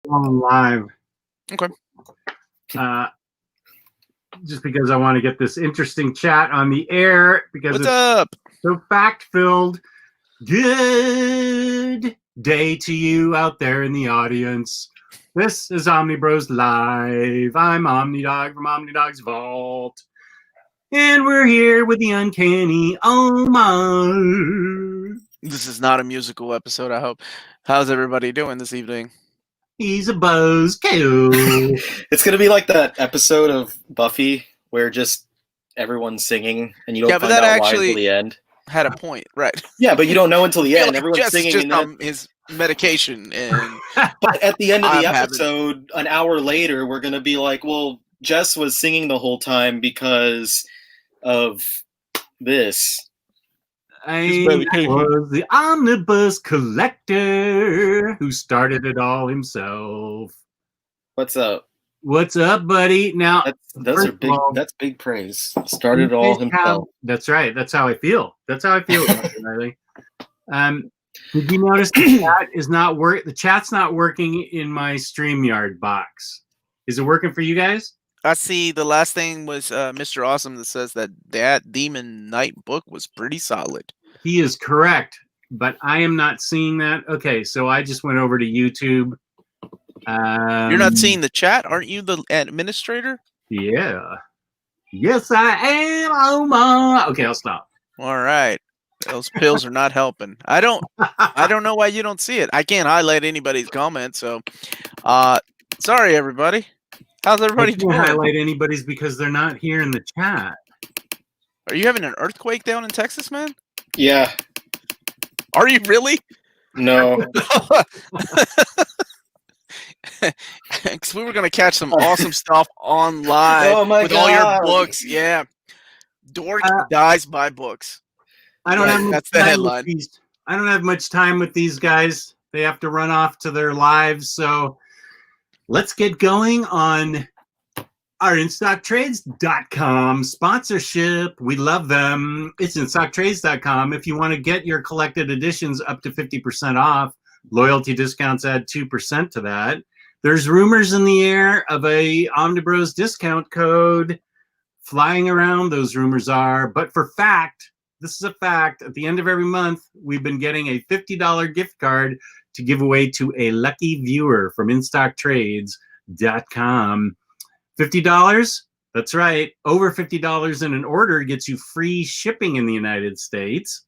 on live. Okay. Just because I want to get this interesting chat on the air because What's up? So fact-filled. Good day to you out there in the audience. This is Omniboslive. I'm Omnidog from Omnidog's Vault. And we're here with the uncanny Omar. This is not a musical episode, I hope. How's everybody doing this evening? He's a buzzkill. It's going to be like that episode of Buffy where just everyone's singing and you don't find out why until the end. Had a point, right? Yeah, but you don't know until the end. Everyone's just singing. Just and then his medication. And but at the end of the episode, an hour later, we're going to be like, well, Jess was singing the whole time because of this. I was the Omnibus Collector who started it all himself. What's up? What's up, buddy? Now, that's big praise. Started it all himself. That's right. That's how I feel. That's how I feel, Ryley. Did you notice the chat is not the chat's not working in my StreamYard box? Is it working for you guys? I see the last thing was Mr. Awesome that says that Demon Knight book was pretty solid. He is correct, but I am not seeing that. Okay, so I just went over to YouTube. You're not seeing the chat? Aren't you the administrator? Yeah. Yes, I am, Omar. Okay, I'll stop. All right. Those pills are not helping. I don't know why you don't see it. I can't highlight anybody's comment, so sorry everybody. How's everybody doing? I can't highlight anybody's because they're not here in the chat. Are you having an earthquake down in Texas, man? Yeah. Are you really? No. Because we were going to catch some awesome stuff on live with all your books. Yeah. Dork dies by books. That's the headline. I don't have much time with these guys. They have to run off to their lives. So let's get going on our InStockTrades.com sponsorship. We love them. It's InStockTrades.com. If you want to get your collected editions up to 50% off, loyalty discounts add 2% to that. There's rumors in the air of a OmniBros discount code flying around. Those rumors are, but for fact, this is a fact. At the end of every month, we've been getting a $50 gift card to give away to a lucky viewer from InStockTrades.com. $50? That's right. Over $50 in an order gets you free shipping in the United States.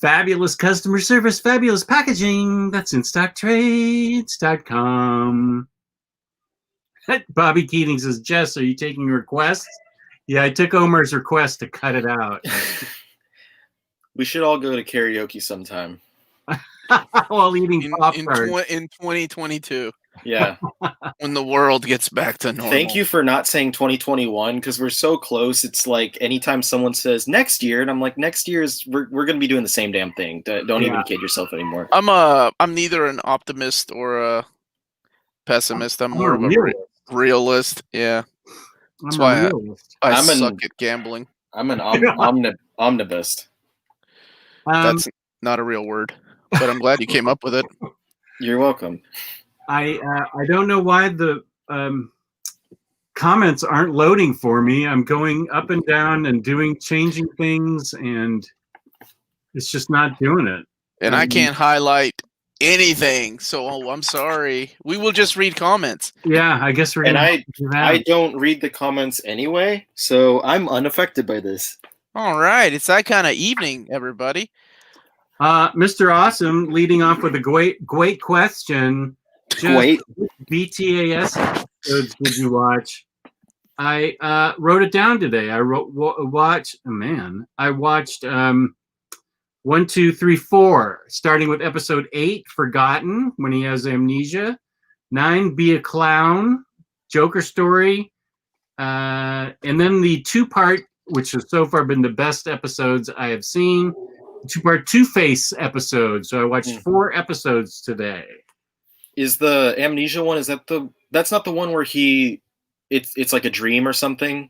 Fabulous customer service, fabulous packaging. That's InStockTrades.com. Bobby Keating says, Jess, are you taking requests? Yeah, I took Omar's request to cut it out. We should all go to karaoke sometime. While eating popcorn. In 2022. Yeah. When the world gets back to normal. Thank you for not saying 2021 because we're so close. It's like anytime someone says next year, and I'm like, next year is we're going to be doing the same damn thing. Don't even kid yourself anymore. I'm neither an optimist or a pessimist. I'm more of a realist. Yeah. That's why I suck at gambling. I'm an omnibus. That's not a real word, but I'm glad you came up with it. You're welcome. I don't know why the comments aren't loading for me. I'm going up and down and changing things, and it's just not doing it. And I can't highlight anything, so I'm sorry. We will just read comments. Yeah, I guess we're gonna. And I don't read the comments anyway, so I'm unaffected by this. All right, it's that kind of evening, everybody. Mr. Awesome leading off with a great question. Wait. BTAS episodes did you watch? I wrote it down today. I watched 1, 2, 3, 4, starting with episode 8, Forgotten, when he has amnesia. 9, Be a Clown, Joker Story. And then the 2-part, which has so far been the best episodes I have seen, 2-part Two-Face episode. So I watched 4 episodes today. Is the amnesia one? That's not the one where it's like a dream or something?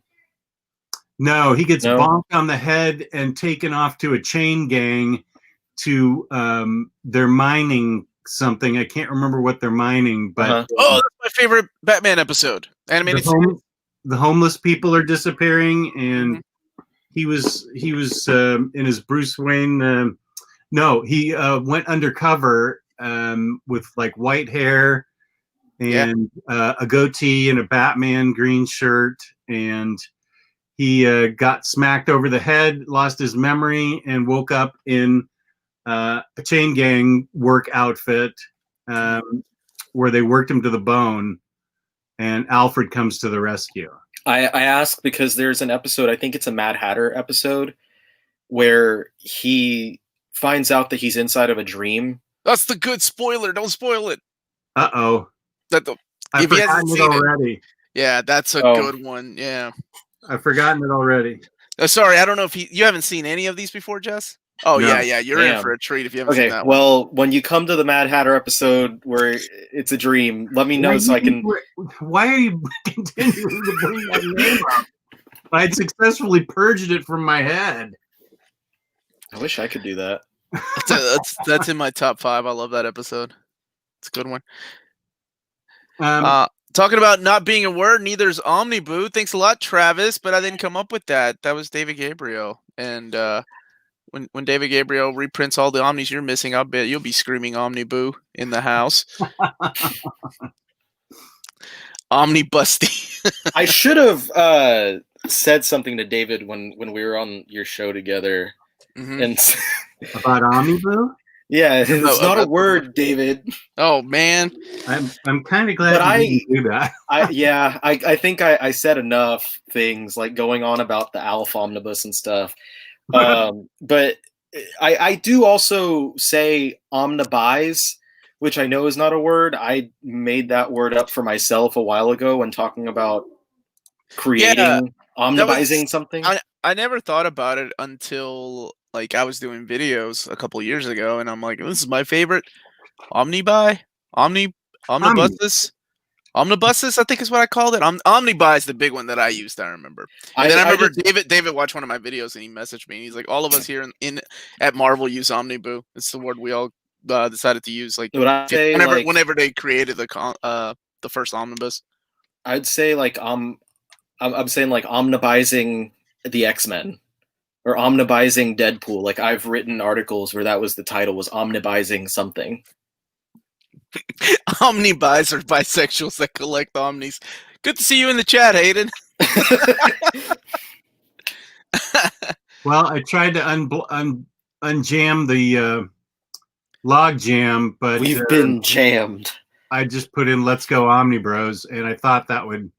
No, he gets bonked on the head and taken off to a chain gang to their mining something. I can't remember what they're mining, but oh, that's my favorite Batman episode. Animated series. The homeless people are disappearing, and he was in his Bruce Wayne. No, he went undercover with like white hair and a goatee and a Batman green shirt, and he got smacked over the head, lost his memory, and woke up in a chain gang work outfit where they worked him to the bone, and Alfred comes to the rescue. I ask because there's an episode, I think it's a Mad Hatter episode, where he finds out that he's inside of a dream. That's the good spoiler. Don't spoil it. Uh-oh. I've forgotten it already. Yeah, that's a good one. Yeah. I've forgotten it already. Sorry, I don't know if you haven't seen any of these before, Jess? Oh, no. Yeah. You're in for a treat if you haven't seen that one. Well, when you come to the Mad Hatter episode where it's a dream, let me know so I can... Why are you continuing to bring that name up? I had successfully purged it from my head. I wish I could do that. That's in my top 5. I love that episode. It's a good one. Talking about not being a word, neither's Omniboo. Thanks a lot, Travis, but I didn't come up with that. That was David Gabriel. And when David Gabriel reprints all the Omnis you're missing, I'll bet you'll be screaming Omniboo in the house. Omnibusty. I should have said something to David when we were on your show together. And about Omniboo? Yeah, it's not a word, David. Oh man, I'm kind of glad you didn't do that. I think I said enough things like going on about the Alpha Omnibus and stuff. But I do also say omnibuys, which I know is not a word. I made that word up for myself a while ago when talking about creating omnibusing something. I never thought about it until like I was doing videos a couple years ago, and I'm like, this is my favorite omnibuy, omnibuses. Omnibuses, I think is what I called it. Omnibuy is the big one that I used. I remember. And then I remember David watched one of my videos and he messaged me. And he's like, "All of us here at Marvel use Omniboo. It's the word we all decided to use. Like whenever they created the first omnibus." I'd say like I'm saying like omnibusing the X-Men or omnibusing Deadpool. Like I've written articles where that was the title, was omnibusing something. Omnibus are bisexuals that collect omnis. Good to see you in the chat, Hayden. Well, I tried to unjam the log jam, but we've been jammed. I just put in "Let's Go Omnibros," and I thought that would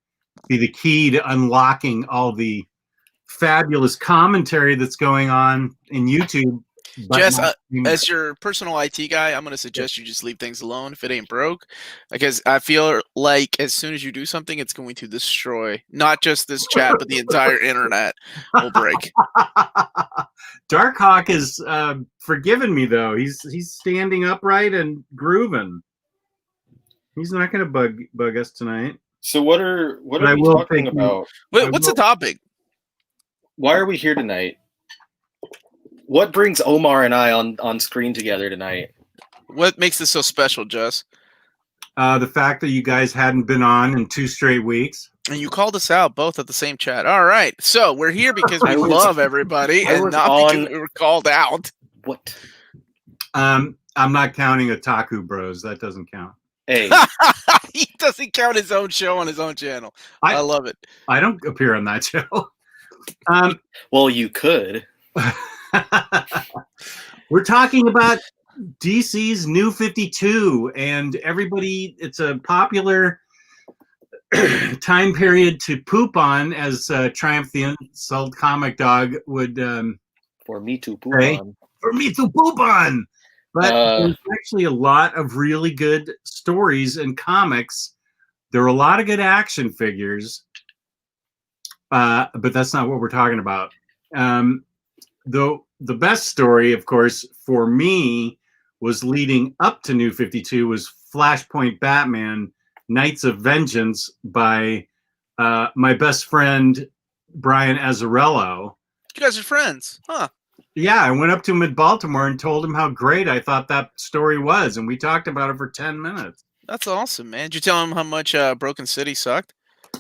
be the key to unlocking all the fabulous commentary that's going on in YouTube. Jess, as your personal IT guy, I'm going to suggest you just leave things alone if it ain't broke, because I feel like as soon as you do something, it's going to destroy not just this chat, but the entire internet will break. Darkhawk is forgiven me though. He's standing upright and grooving. He's not going to bug us tonight. So what are we talking about? What's the topic? Why are we here tonight? What brings Omar and I on screen together tonight? What makes this so special, Jess? The fact that you guys hadn't been on in 2 straight weeks. And you called us out both at the same chat. All right. So we're here because we love everybody and not because we were called out. What? I'm not counting Otaku Bros. That doesn't count. Hey. He doesn't count his own show on his own channel. I love it. I don't appear on that show. Well, you could. We're talking about DC's New 52, and everybody, it's a popular time period to poop on, as Triumph the Insult Comic Dog would for me to poop on. For me to poop on. But there's actually a lot of really good stories and comics. There are a lot of good action figures, but that's not what we're talking about. Though the best story, of course, for me was leading up to New 52 was Flashpoint Batman, Knights of Vengeance by my best friend, Brian Azzarello. You guys are friends, huh? Yeah, I went up to him in Baltimore and told him how great I thought that story was, and we talked about it for 10 minutes. That's awesome, man. Did you tell him how much Broken City sucked?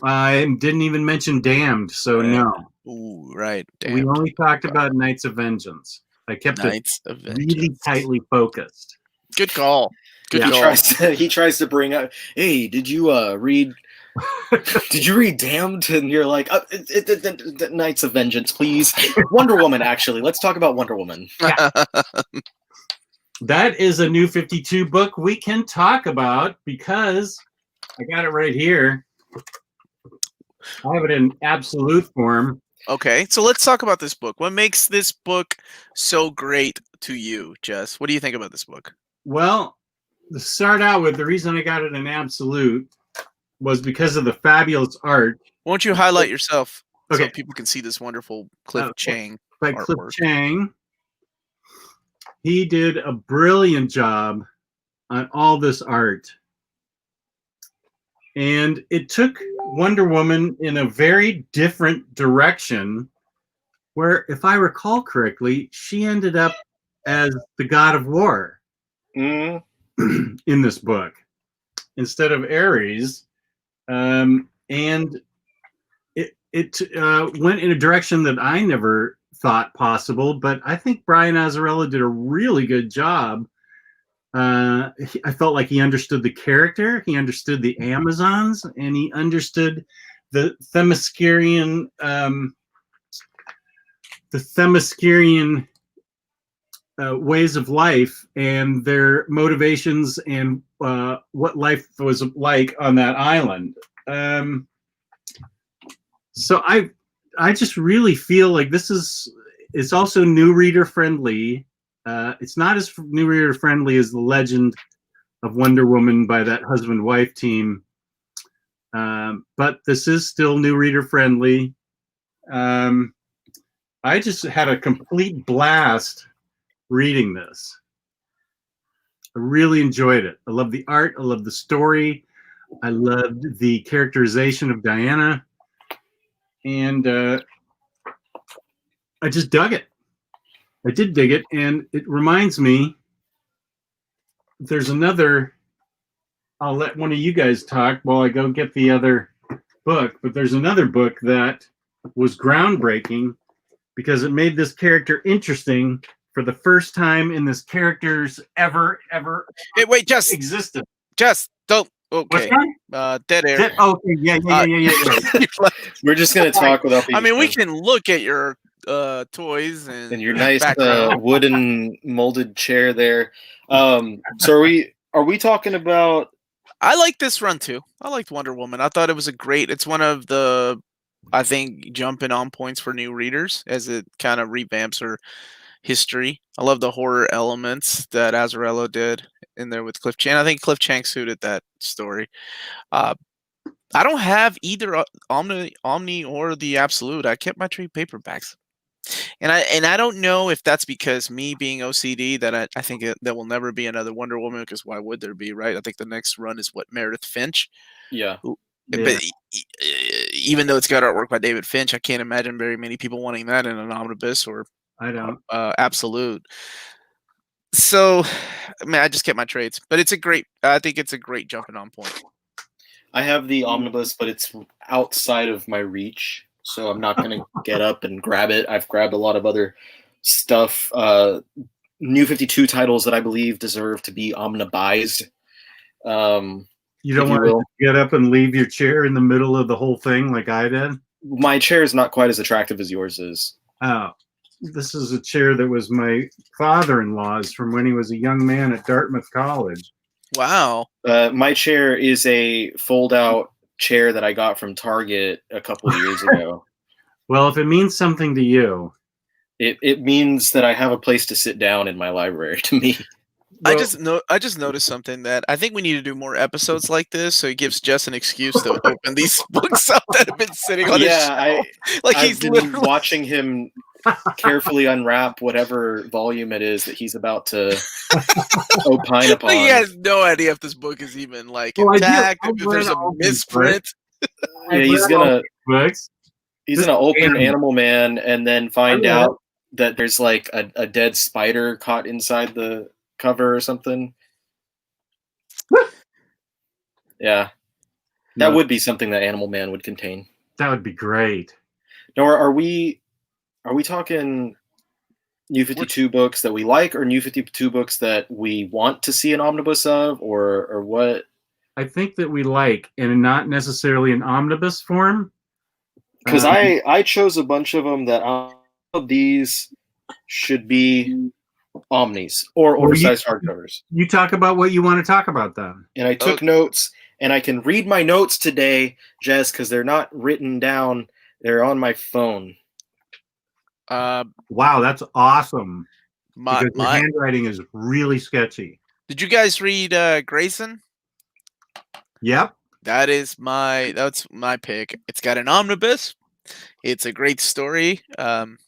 I didn't even mention Damned, so no. Ooh, right. Damned. We only talked about Knights of Vengeance. I kept it really tightly focused. Good call. Good call. He tries to bring up, hey, did you read Damned? And you're like, Knights of Vengeance, please. Wonder Woman, actually. Let's talk about Wonder Woman. Yeah. That is a New 52 book we can talk about because I got it right here. I have it in absolute form. Okay, so let's talk about this book. What makes this book so great to you, Jess? What do you think about this book? Well, to start out with, the reason I got it in absolute was because of the fabulous art. Won't you highlight yourself so people can see this wonderful Cliff Chang by artwork. Cliff Chang. He did a brilliant job on all this art. And it took Wonder Woman in a very different direction where, if I recall correctly, she ended up as the God of War in this book instead of Ares. And it went in a direction that I never thought possible, but I think Brian Azzarello did a really good job. I felt like he understood the character, he understood the Amazons, and he understood the Themyscirian ways of life and their motivations and what life was like on that island. So I just really feel like it's also new reader friendly. It's not as new reader friendly as the Legend of Wonder Woman by that husband-wife team, but this is still new reader friendly. I just had a complete blast reading this. I really enjoyed it. I love the art. I love the story. I loved the characterization of Diana. And I just dug it. I did dig it, and it reminds me, there's another, I'll let one of you guys talk while I go get the other book, but there's another book that was groundbreaking because it made this character interesting for the first time in this character's ever hey, wait, Jess, existence. Jess, don't. Okay. Dead air. Okay, yeah. We're just gonna talk without. I mean, we can look at your toys and your nice wooden molded chair there. So are we talking about? I like this run too. I liked Wonder Woman. I thought it was it's one of the, I think, jumping on points for new readers as it kind of revamps her history. I love the horror elements that Azzarello did in there with Cliff Chang. I think Cliff Chang suited that story. I don't have either Omni or the Absolute. I kept my trade paperbacks. And I don't know if that's because me being OCD that I think there will never be another Wonder Woman, because why would there be, right? I think the next run is Meredith Finch. Yeah. But even though it's got artwork by David Finch, I can't imagine very many people wanting that in an Omnibus or I don't Absolute. So, I mean, I just kept my trades, but I think it's a great jumping on point. I have the Omnibus, but it's outside of my reach, so I'm not going to get up and grab it. I've grabbed a lot of other stuff, New 52 titles that I believe deserve to be omnibized. You don't want to get up and leave your chair in the middle of the whole thing like I did? My chair is not quite as attractive as yours is. Oh. This is a chair that was my father-in-law's from when he was a young man at Dartmouth College. Wow. My chair is a fold-out chair that I got from Target a couple of years ago. Well, if it means something to you. It means that I have a place to sit down in my library, to me. Well, I just noticed something that I think we need to do more episodes like this, so it gives Jess an excuse to open these books up that have been sitting on his shelf. I've been watching him carefully unwrap whatever volume it is that he's about to opine upon. He has no idea if this book is even intact, if there's a misprint. Yeah, he's gonna open Animal Man and then find out that there's like a dead spider caught inside the cover or something. Yeah, that would be something that Animal Man would contain. That would be great. Now, are we talking New 52 books that we like, or New 52 books that we want to see an omnibus of, or what? I think that we like, and not necessarily an omnibus form. Because I chose a bunch of them that all of these should be omnis or oversized hardcovers. You talk about what you want to talk about then. And I took notes, and I can read my notes today, Jess, because they're not written down. They're on my phone. Wow, that's awesome. My handwriting is really sketchy. Did you guys read Grayson? Yep. That's my pick. It's got an omnibus. It's a great story. It's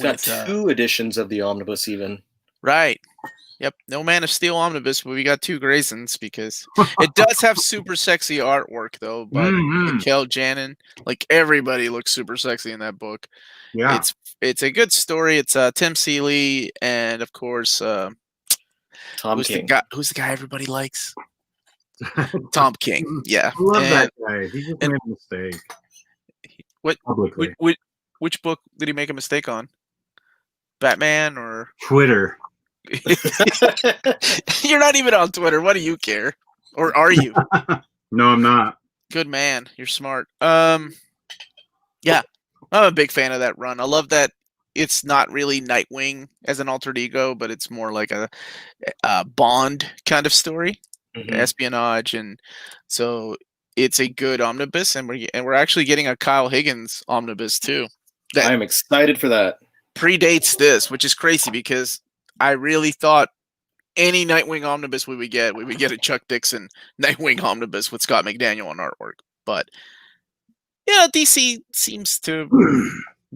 got 2 editions of the omnibus even. Right. Yep. No Man of Steel omnibus, but we got 2 Graysons because it does have super sexy artwork though. But Mikhail Janin, like everybody looks super sexy in that book. Yeah. It's a good story. It's Tim Seeley and of course Tom King. Who's the guy everybody likes? Tom King. Yeah. I love that guy. He just made a mistake. Which book did he make a mistake on? Batman or Twitter? You're not even on Twitter. What do you care? Or are you? No, I'm not. Good man. You're smart. Yeah. I'm a big fan of that run. I love that it's not really Nightwing as an alter ego, but it's more like a Bond kind of story, espionage, and so it's a good omnibus. And we're actually getting a Kyle Higgins omnibus too. I am excited for that. Predates this, which is crazy because I really thought any Nightwing omnibus we would get a Chuck Dixon Nightwing omnibus with Scott McDaniel on artwork, but. Yeah, DC seems to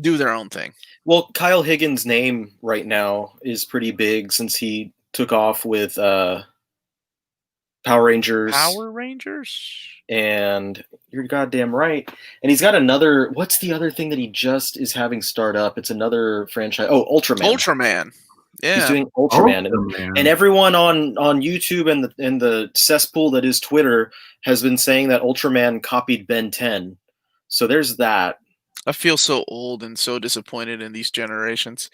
do their own thing. Well, Kyle Higgins' name right now is pretty big since he took off with Power Rangers. Power Rangers? And you're goddamn right. And he's got another... What's the other thing that he just is having start up? It's another franchise. Oh, Ultraman. Ultraman. Yeah. He's doing Ultraman. And everyone on YouTube and the cesspool that is Twitter has been saying that Ultraman copied Ben 10. So there's that. I feel so old and so disappointed in these generations.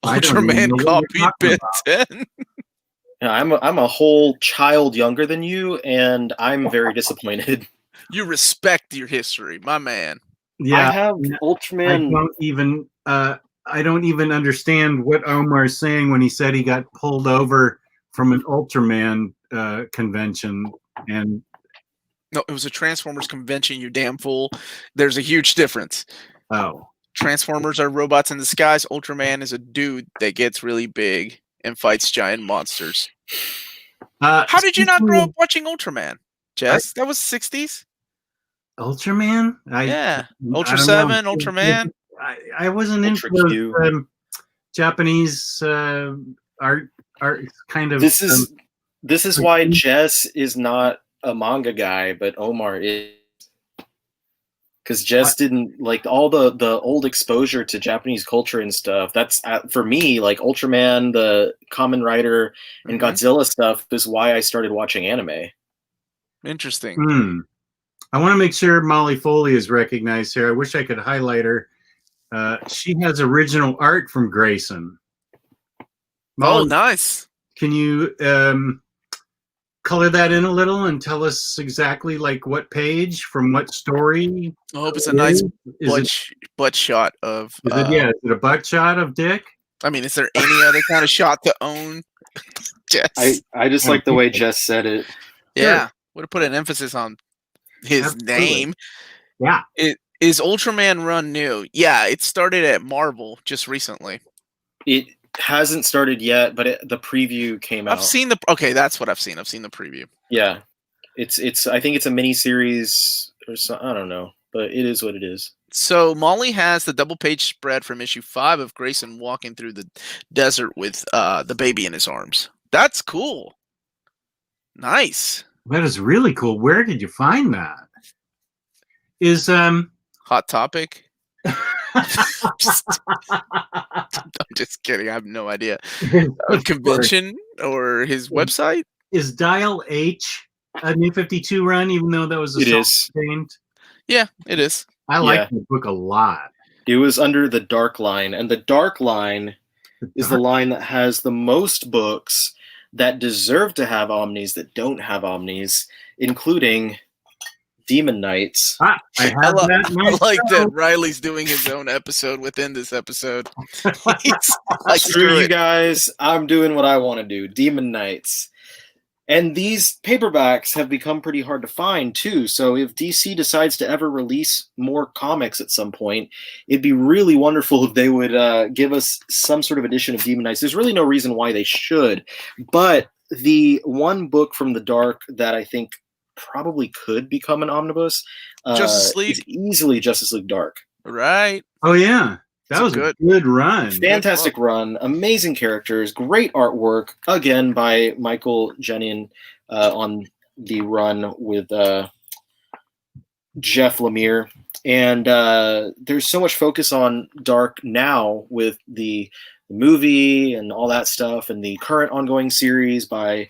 Ultraman copied Ben 10. Yeah, I'm a whole child younger than you, and I'm very disappointed. You respect your history, my man. Yeah, I have Ultraman. I don't even understand what Omar is saying when he said he got pulled over from an Ultraman convention and. No, it was a Transformers convention, you damn fool. There's a huge difference. Oh. Transformers are robots in disguise. Ultraman is a dude that gets really big and fights giant monsters. How did you not grow up watching Ultraman, Jess? That was 60s? Ultraman? Yeah. Ultra 7, Ultraman. I wasn't into Japanese art kind of... This is why Jess is not a manga guy, but Omar is, because Jess didn't like all the old exposure to Japanese culture and stuff. That's for me, like Ultraman, the Kamen Rider, and Godzilla stuff is why I started watching anime. Interesting. I want to make sure Molly Foley is recognized here. I wish I could highlight her. She has original art from Grayson. Molly, oh, nice. Can you color that in a little and tell us exactly like what page from what story? I hope it's a nice butt shot of. Is it a butt shot of Dick? I mean, is there any other kind of shot to own? Jess? I just like the way Jess said it. Yeah, sure. Would have put an emphasis on his name. Yeah. Is Ultraman run new? Yeah, it started at Marvel just recently. It hasn't started yet, but the preview came out. I've seen that's what I've seen. I've seen the preview. Yeah, it's. I think it's a mini series or so. I don't know, but it is what it is. So Molly has the double page spread from issue 5 of Grayson walking through the desert with the baby in his arms. That's cool. Nice. That is really cool. Where did you find that? Is Hot Topic. I'm just kidding. I have no idea. Convention or his website? Is Dial H a New 52 run, even though that was a self-contained? Yeah, it is. I like the book a lot. It was under the Dark line, and the Dark line is the line that has the most books that deserve to have Omnis that don't have Omnis, including Demon Knights. I like that Ryley's doing his own episode within this episode. Like, screw you guys, I'm doing what I want to do. Demon Knights. And these paperbacks have become pretty hard to find, too. So if DC decides to ever release more comics at some point, it'd be really wonderful if they would give us some sort of edition of Demon Knights. There's really no reason why they should. But the one book from the Dark that I think probably could become an omnibus Justice League is easily Justice League Dark. Right. Oh, yeah. That was a good run. Fantastic run. Amazing characters. Great artwork. Again, by Michael Jenin on the run with Jeff Lemire. And there's so much focus on Dark now with the movie and all that stuff, and the current ongoing series by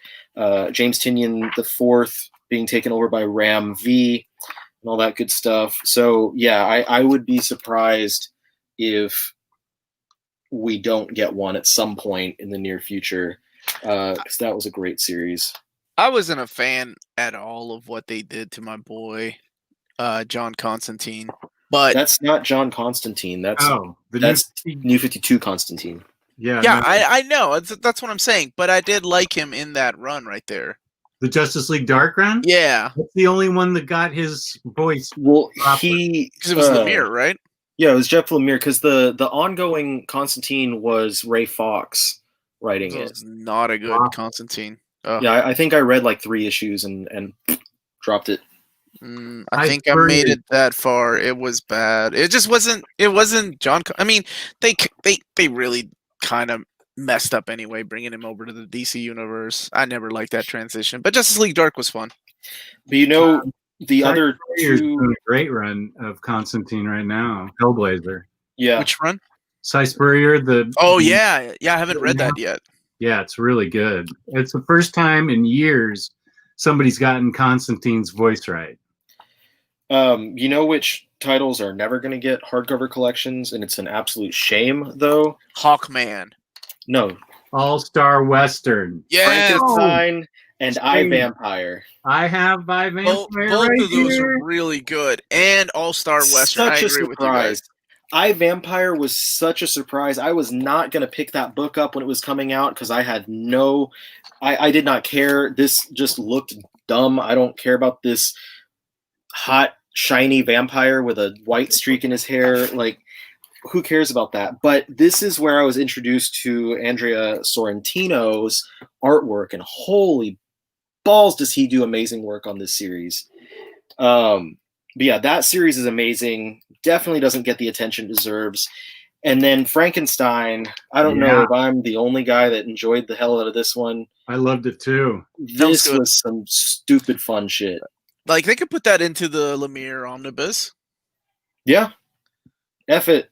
James Tynion IV being taken over by Ram V and all that good stuff. So, yeah, I would be surprised if we don't get one at some point in the near future, because that was a great series. I wasn't a fan at all of what they did to my boy, John Constantine. But that's not John Constantine. That's New 52 Constantine. Yeah, I know. That's what I'm saying. But I did like him in that run right there. The Justice League Dark run? Yeah. That's the only one that got his voice. Well, because it was Lemire, right? Yeah, it was Jeff Lemire, because the ongoing Constantine was Ray Fox writing it. Was not a good Constantine. Yeah, I think I read like 3 issues and dropped it. I think I made it that far. It was bad. It just wasn't. It wasn't John. I mean, they really kind of messed up anyway, bringing him over to the DC universe. I never liked that transition, but Justice League Dark was fun. But the other two, a great run of Constantine right now, Hellblazer. Yeah, which run? Cy Spurrier. I haven't read that yet. Yeah, it's really good. It's the first time in years somebody's gotten Constantine's voice right. You know which titles are never going to get hardcover collections, and it's an absolute shame, though? Hawkman. No. All-Star Western. Yeah. Frankenstein and I, Vampire. I have I, Vampire. Both of those are really good. And All-Star Western. I agree with you guys. I, Vampire was such a surprise. I was not going to pick that book up when it was coming out because I had I did not care. This just looked dumb. I don't care about this hot, shiny vampire with a white streak in his hair. Like, who cares about that? But this is where I was introduced to Andrea Sorrentino's artwork, and holy balls does he do amazing work on this series. But yeah, that series is amazing. Definitely doesn't get the attention it deserves. And then Frankenstein, I don't know if I'm the only guy that enjoyed the hell out of this one. I loved it too. This was some stupid fun shit. Like, they could put that into the Lemire Omnibus. Yeah. F it.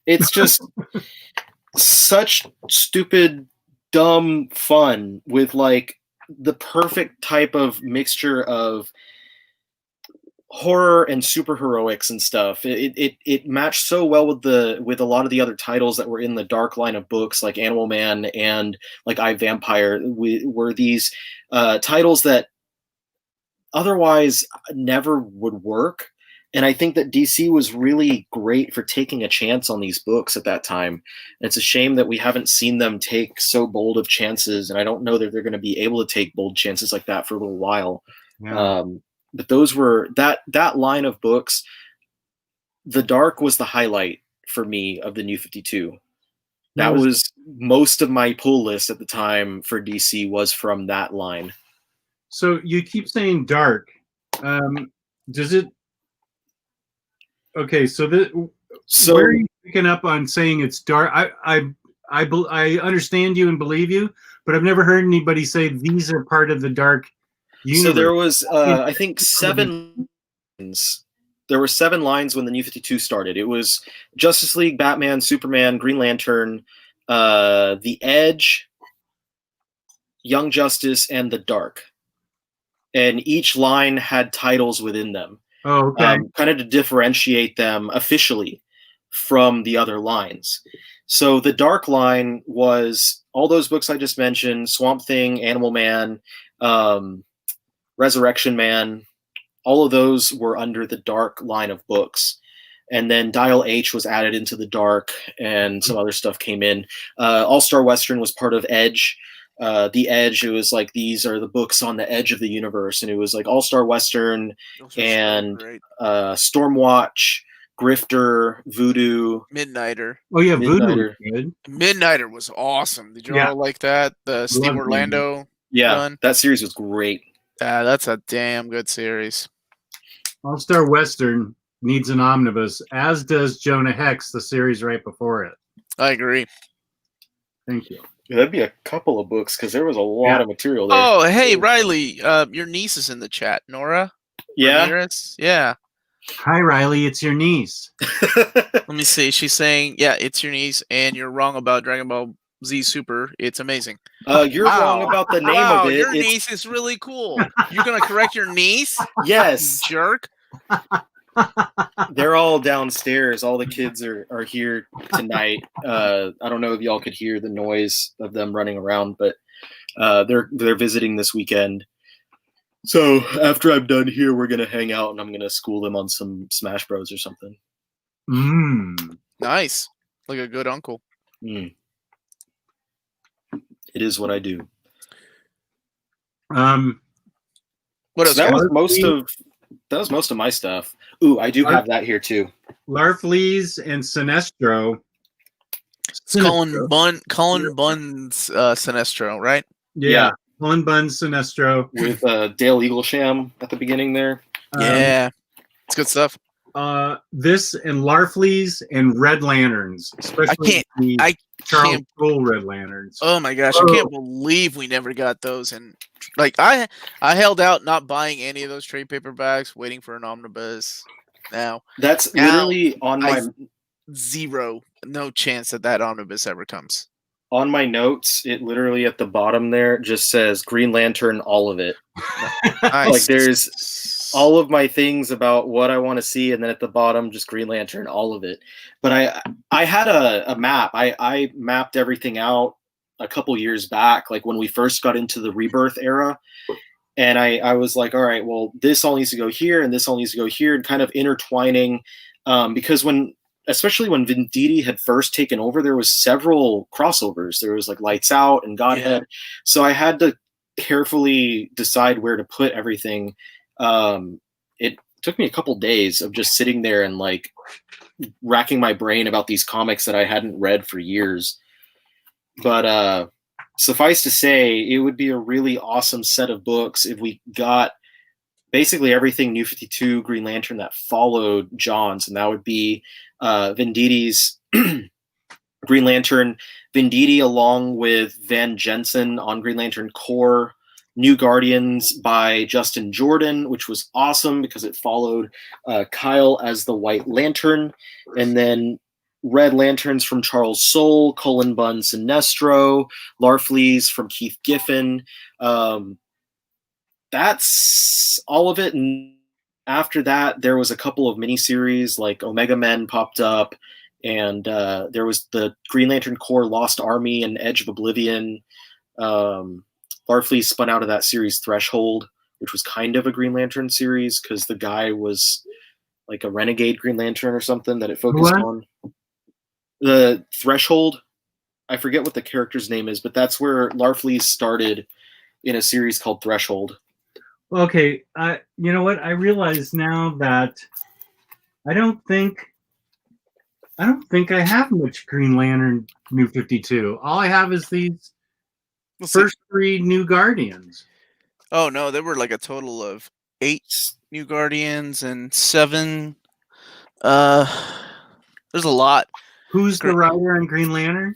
It's just such stupid, dumb fun with, like, the perfect type of mixture of horror and superheroics and stuff. It matched so well with a lot of the other titles that were in the Dark line of books, like Animal Man and like I, Vampire, were these titles that otherwise never would work. And I think that DC was really great for taking a chance on these books at that time. And it's a shame that we haven't seen them take so bold of chances, and I don't know that they're going to be able to take bold chances like that for a little while. Yeah. But those were that line of books. The Dark was the highlight for me of the New 52. That was most of my pull list at the time for DC was from that line. So you keep saying Dark. Does it? Okay, so where are you picking up on saying it's dark? I understand you and believe you, but I've never heard anybody say these are part of the Dark universe. So there was, I think, 7. were 7 lines when the New 52 started. It was Justice League, Batman, Superman, Green Lantern, The Edge, Young Justice, and The Dark. And each line had titles within them. Oh, okay. Kind of to differentiate them officially from the other lines. So the Dark line was all those books I just mentioned, Swamp Thing, Animal Man, Resurrection Man, all of those were under the Dark line of books. And then Dial H was added into the Dark, and some other stuff came in. All-Star Western was part of Edge. The Edge, it was like, these are the books on the edge of the universe. And it was like All-Star Western and Stormwatch, Grifter, Voodoo. Midnighter. Oh, yeah, Voodoo. Midnighter was awesome. Did you all like that? The Steve Orlando run? That series was great. That's a damn good series. All-Star Western needs an omnibus, as does Jonah Hex, the series right before it. I agree. Thank you. Yeah, that'd be a couple of books because there was a lot of material there. Oh, hey, Ryley, your niece is in the chat. Nora? Yeah? Ramirez? Yeah. Hi, Ryley, it's your niece. Let me see. She's saying, yeah, it's your niece, and you're wrong about Dragon Ball Z Super. It's amazing. You're wrong about the name of it. Your niece is really cool. You're going to correct your niece? Yes. Jerk. They're all downstairs. All the kids are here tonight. I don't know if y'all could hear the noise of them running around, but they're visiting this weekend. So after I'm done here, we're gonna hang out and I'm gonna school them on some Smash Bros or something. Nice, like a good uncle. It is what I do. What else? So that was most of my stuff. Ooh, I do have that here too. Larfleeze and Sinestro. It's Colin Bunn's Sinestro, right? Yeah. Colin Bunn's Sinestro. With Dale Eaglesham at the beginning there. Yeah. It's good stuff. This and Larfleeze and Red Lanterns. Especially Charles Soule Red Lanterns. Oh my gosh, I can't believe we never got those. And like I held out not buying any of those trade paperbacks, waiting for an omnibus. That's literally on my no chance that omnibus ever comes. On my notes, it literally at the bottom there just says Green Lantern, all of it. Nice. Like there's all of my things about what I want to see, and then at the bottom just Green Lantern, all of it. But I had a map. I mapped everything out a couple years back, like when we first got into the Rebirth era. And I was like, all right, well, this all needs to go here, and this all needs to go here, and kind of intertwining. Because especially when Venditti had first taken over, there was several crossovers. There was like Lights Out and Godhead. Yeah. So I had to carefully decide where to put everything. It took me a couple days of just sitting there and like racking my brain about these comics that I hadn't read for years. But suffice to say, it would be a really awesome set of books if we got basically everything New 52 Green Lantern that followed John's, and that would be Venditti's Green Lantern, Venditti along with Van Jensen on Green Lantern Corps, New Guardians by Justin Jordan, which was awesome because it followed Kyle as the White Lantern, and then Red Lanterns from Charles Soule, Colin Bunn Sinestro, Larfleeze from Keith Giffen. That's all of it. And after that, there was a couple of miniseries like Omega Men popped up, and there was the Green Lantern Corps Lost Army and Edge of Oblivion. Larfleeze spun out of that series Threshold, which was kind of a Green Lantern series because the guy was like a renegade Green Lantern or something that it focused on. The Threshold, I forget what the character's name is, but that's where Larfleeze started in a series called Threshold. Okay, you know what? I realize now that I don't think I have much Green Lantern New 52. All I have is these first 3 New Guardians. Oh no, there were like a total of 8 New Guardians and 7. There's a lot. Who's the writer on Green Lantern?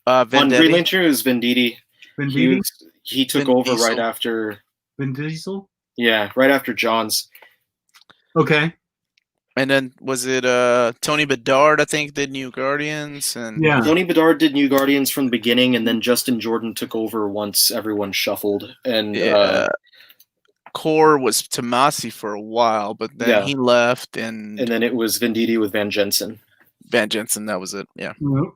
On Green Lantern, it was Venditti. Venditti? He took over right after... Vin Diesel? Yeah, right after John's. Okay. And then was it Tony Bedard? I think did New Guardians, and Tony Bedard did New Guardians from the beginning, and then Justin Jordan took over once everyone shuffled. And core was Tomasi for a while, but then he left, and then it was Venditti with Van Jensen. Van Jensen, that was it. Yeah.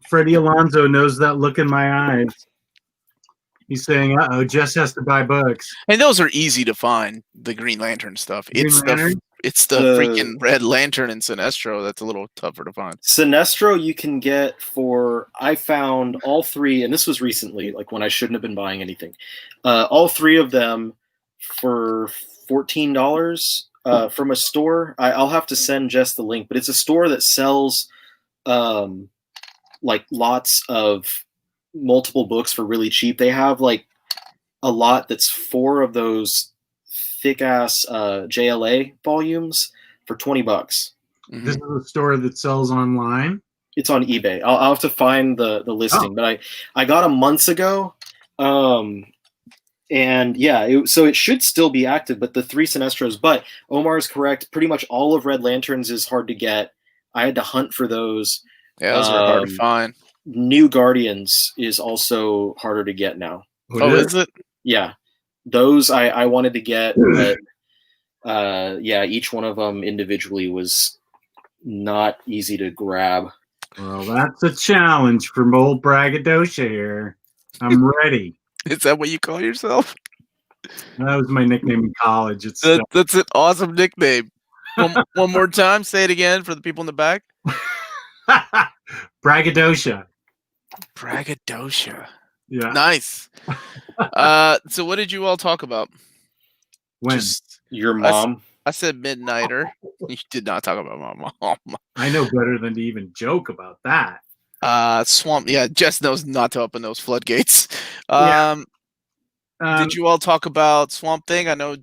Freddie Alonso knows that look in my eyes. He's saying, "Uh-oh, Jess has to buy books." And those are easy to find. The Green Lantern stuff. It's the freaking Red Lantern and Sinestro that's a little tougher to find. Sinestro you can get for, I found all three, and this was recently, like when I shouldn't have been buying anything. All three of them for $14 from a store. I'll have to send Jess the link, but it's a store that sells like lots of multiple books for really cheap. They have like a lot that's 4 of those thick ass JLA volumes for $20. Mm-hmm. This is a store that sells online. It's on eBay. I'll have to find the listing, but I got them months ago. And yeah, so it should still be active, but the 3 Sinestros, but Omar is correct. Pretty much all of Red Lanterns is hard to get. I had to hunt for those. Yeah, those are hard to find. New Guardians is also harder to get now. Oh, is it? Yeah. Those I wanted to get, but yeah, each one of them individually was not easy to grab. Well, that's a challenge from old Braggadocio here. I'm ready. Is that what you call yourself? That was my nickname in college. That's an awesome nickname. One more time. Say it again for the people in the back. Braggadocio. Braggadocio. Yeah. Nice. So what did you all talk about? When? Just your mom. I said Midnighter. You did not talk about my mom. I know better than to even joke about that. Swamp. Yeah, Jess knows not to open those floodgates. Did you all talk about Swamp Thing? I know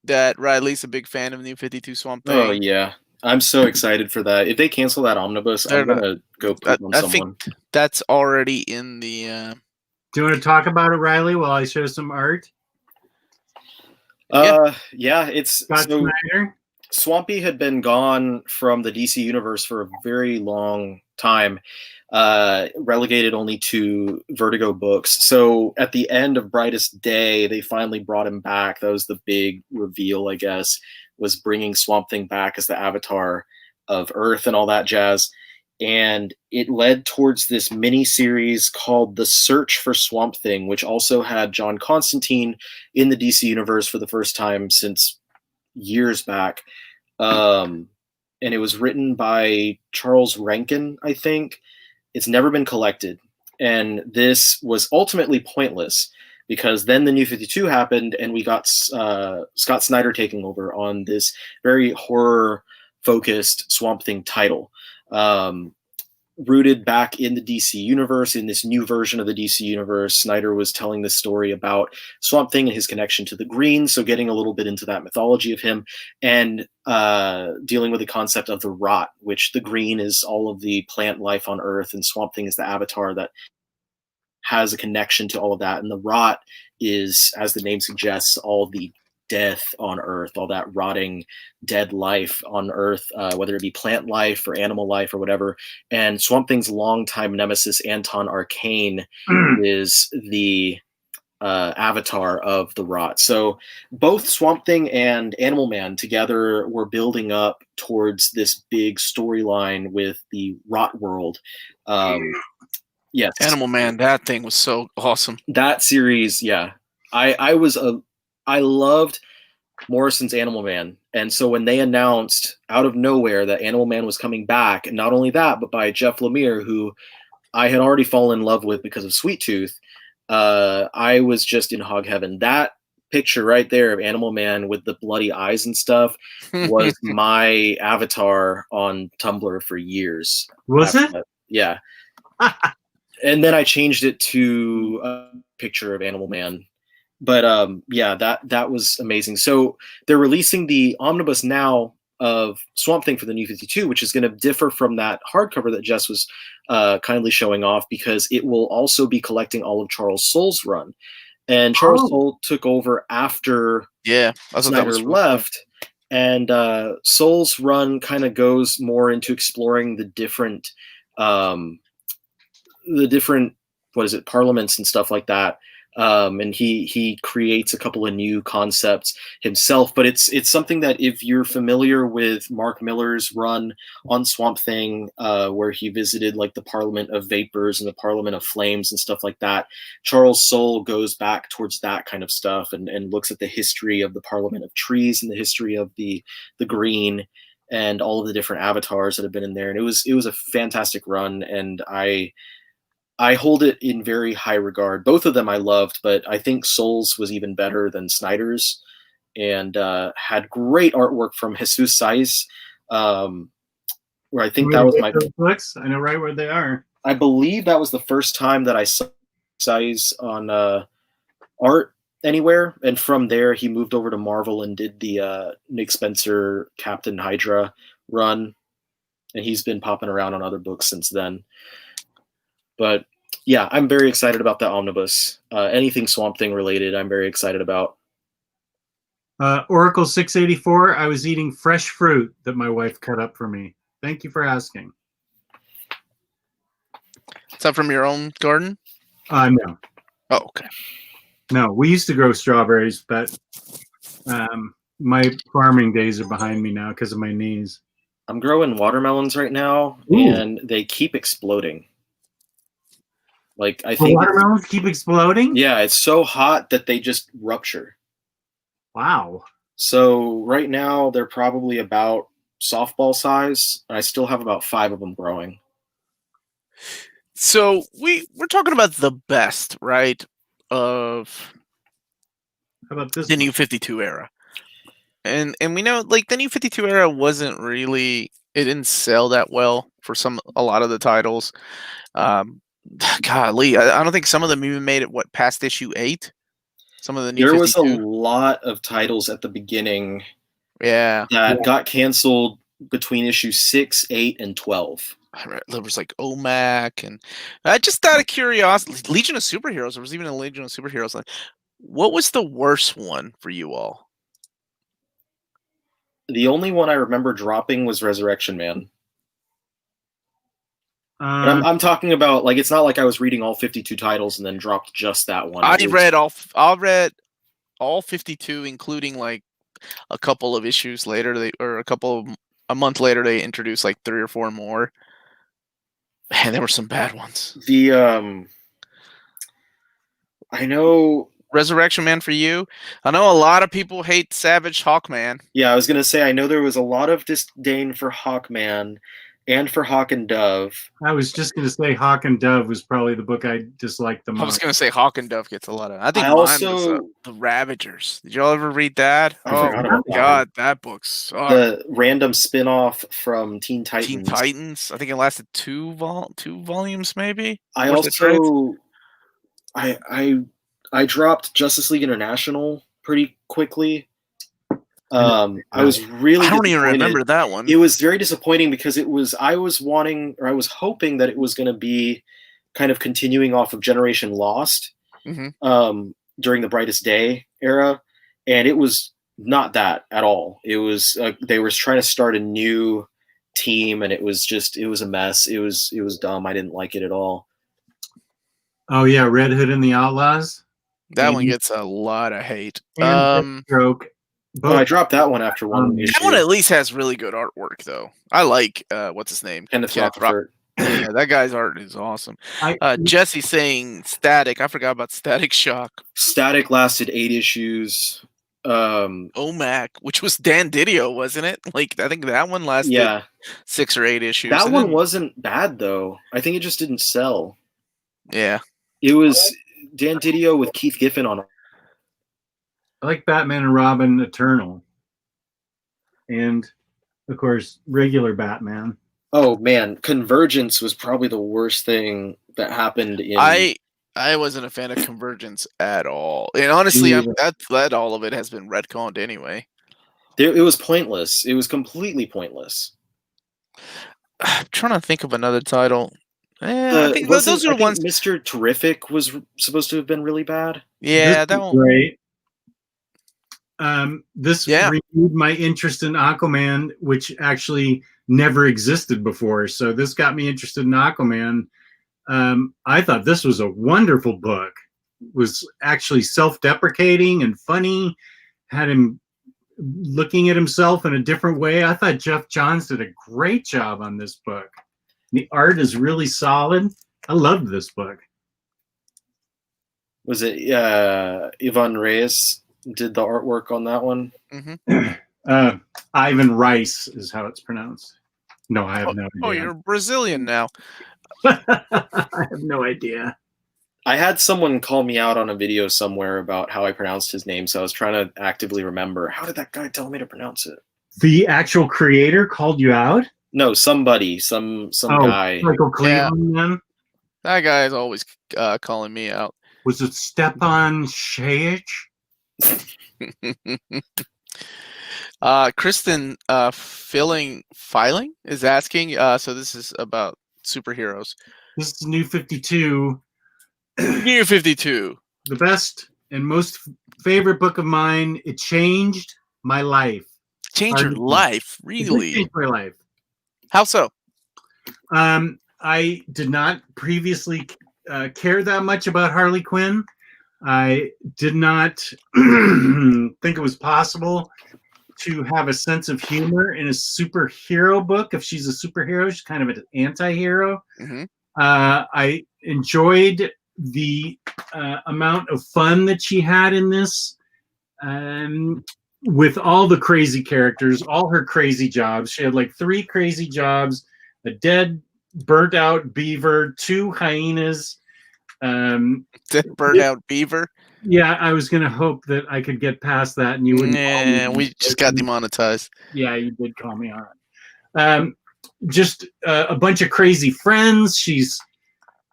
that Ryley's a big fan of New 52 Swamp Thing. Oh yeah, I'm so excited for that. If they cancel that omnibus, I'm gonna go poop on someone. I think that's already in the. Do you want to talk about it, Ryley, while I show some art? Yeah, it's Snyder. Swampy had been gone from the DC universe for a very long time, relegated only to Vertigo books. So at the end of Brightest Day, they finally brought him back. That was the big reveal, I guess, was bringing Swamp Thing back as the avatar of Earth and all that jazz. And it led towards this mini series called The Search for Swamp Thing, which also had John Constantine in the DC universe for the first time since years back. And it was written by Charles Rankin, I think. It's never been collected. And this was ultimately pointless because then the New 52 happened and we got Scott Snyder taking over on this very horror-focused Swamp Thing title. Rooted back in the DC universe, in this new version of the DC universe, Snyder was telling this story about Swamp Thing and his connection to the Green, so getting a little bit into that mythology of him, and dealing with the concept of the rot, which the Green is all of the plant life on Earth, and Swamp Thing is the avatar that has a connection to all of that, and the rot is, as the name suggests, all the death on Earth, all that rotting dead life on Earth, whether it be plant life or animal life or whatever. And Swamp Thing's longtime nemesis, Anton Arcane, is the avatar of the rot. So both Swamp Thing and Animal Man together were building up towards this big storyline with the rot world. Yes. Animal Man, that thing was so awesome. That series, yeah. I loved Morrison's Animal Man. And so when they announced out of nowhere that Animal Man was coming back, and not only that, but by Jeff Lemire, who I had already fallen in love with because of Sweet Tooth, I was just in hog heaven. That picture right there of Animal Man with the bloody eyes and stuff was my avatar on Tumblr for years. Was it? That. Yeah. And then I changed it to a picture of Animal Man. But yeah, that was amazing. So they're releasing the omnibus now of Swamp Thing for the New 52, which is going to differ from that hardcover that Jess was kindly showing off, because it will also be collecting all of Charles Soule's run. And Charles Soule took over after Snyder left. And Soul's run kind of goes more into exploring the different parliaments and stuff like that. And he creates a couple of new concepts himself, but it's something that if you're familiar with Mark Millar's run on Swamp Thing, where he visited like the Parliament of Vapors and the Parliament of Flames and stuff like that, Charles Soule goes back towards that kind of stuff and looks at the history of the Parliament of Trees and the history of the Green and all of the different avatars that have been in there. And it was a fantastic run, and I hold it in very high regard. Both of them I loved, but I think Soule's was even better than Snyder's, and had great artwork from Jesus Saiz, where I think that was my books. I know right where they are. I believe that was the first time that I saw Saiz on art anywhere, and from there he moved over to Marvel and did the Nick Spencer Captain Hydra run, and he's been popping around on other books since then. But yeah, I'm very excited about the omnibus. Anything Swamp Thing related, I'm very excited about. Oracle 684, I was eating fresh fruit that my wife cut up for me. Thank you for asking. Is that from your own garden? No. Oh, okay. No, we used to grow strawberries, but my farming days are behind me now because of my knees. I'm growing watermelons right now, and they keep exploding. Like I think watermelons keep exploding? Yeah, it's so hot that they just rupture. Wow. So right now they're probably about softball size, and I still have about 5 of them growing. So we're talking about the best, right? Of how about this? The New 52 era. And we know like the New 52 era wasn't really, it didn't sell that well for a lot of the titles. Golly, I don't think some of them even made it past issue 8. Some of the New 52. There was a lot of titles at the beginning, that got canceled between issue 6, 8, and 12. There was like OMAC, and just out of curiosity, Legion of Superheroes. There was even a Legion of Superheroes. What was the worst one for you all? The only one I remember dropping was Resurrection Man. But I'm talking about, like, it's not like I was reading all 52 titles and then dropped just that one. I read all 52, including like a couple of issues later. A month later, they introduced like 3 or 4 more. And there were some bad ones. I know Resurrection Man for you. I know a lot of people hate Savage Hawkman. Yeah, I was gonna say I know there was a lot of disdain for Hawkman. And for Hawk and Dove. I was just going to say Hawk and Dove was probably the book I disliked the most. I was going to say Hawk and Dove gets a lot of... I think mine was The Ravagers. Did y'all ever read that? Oh, my God, that book sucked. The random spin-off from Teen Titans. Teen Titans. I think it lasted 2 volumes, maybe? I dropped Justice League International pretty quickly. I was really... I don't even remember that one. It was very disappointing because I was hoping that it was going to be kind of continuing off of Generation Lost during the Brightest Day era, and it was not that at all. It was they were trying to start a new team, and it was a mess. It was dumb. I didn't like it at all. Oh yeah, Red Hood and the Outlaws. That one gets a lot of hate. Stroke. But I dropped that one after one issue. That one at least has really good artwork, though. I like what's his name? Kenneth Rockefeller. Yeah, that guy's art is awesome. Jesse saying Static. I forgot about Static Shock. Static lasted 8 issues. OMAC, which was Dan Didio, wasn't it? Like I think that one lasted 6 or 8 issues. That one wasn't bad though. I think it just didn't sell. Yeah, it was Dan Didio with Keith Giffen on it. I like Batman and Robin Eternal. And, of course, regular Batman. Oh, man. Convergence was probably the worst thing that happened in... I wasn't a fan of Convergence at all. And honestly, that all of it has been retconned anyway. It was pointless. It was completely pointless. I'm trying to think of another title. I think those are the ones... Mr. Terrific was supposed to have been really bad. Yeah, that one... Great. This renewed my interest in Aquaman, which actually never existed before. So this got me interested in Aquaman. I thought this was a wonderful book. It was actually self-deprecating and funny. Had him looking at himself in a different way. I thought Jeff Johns did a great job on this book. The art is really solid. I loved this book. Was it Ivan Reyes did the artwork on that one? Mm-hmm. Ivan Rice is how it's pronounced. No, I have no idea. Oh, you're Brazilian now. I have no idea. I had someone call me out on a video somewhere about how I pronounced his name, so I was trying to actively remember. How did that guy tell me to pronounce it? The actual creator called you out? No, somebody, some guy. Michael Cleveland, then? That guy is always calling me out. Was it Stepan Shaich? Kristan Filing is asking, so this is about superheroes. This is New 52. New 52. The best and most favorite book of mine. It changed my life. Changed your life? Really? It changed my life. How so? I did not previously care that much about Harley Quinn. I did not think it was possible to have a sense of humor in a superhero book. If she's a superhero, she's kind of an anti-hero. Mm-hmm. I enjoyed the amount of fun that she had in this, with all the crazy characters, all her crazy jobs. She had like 3 crazy jobs, a dead, burnt out beaver, 2 hyenas. Dead, burnt out beaver? Yeah, I was going to hope that I could get past that and you wouldn't. Yeah, we just got demonetized. Yeah, you did call me on it. Just a bunch of crazy friends. She's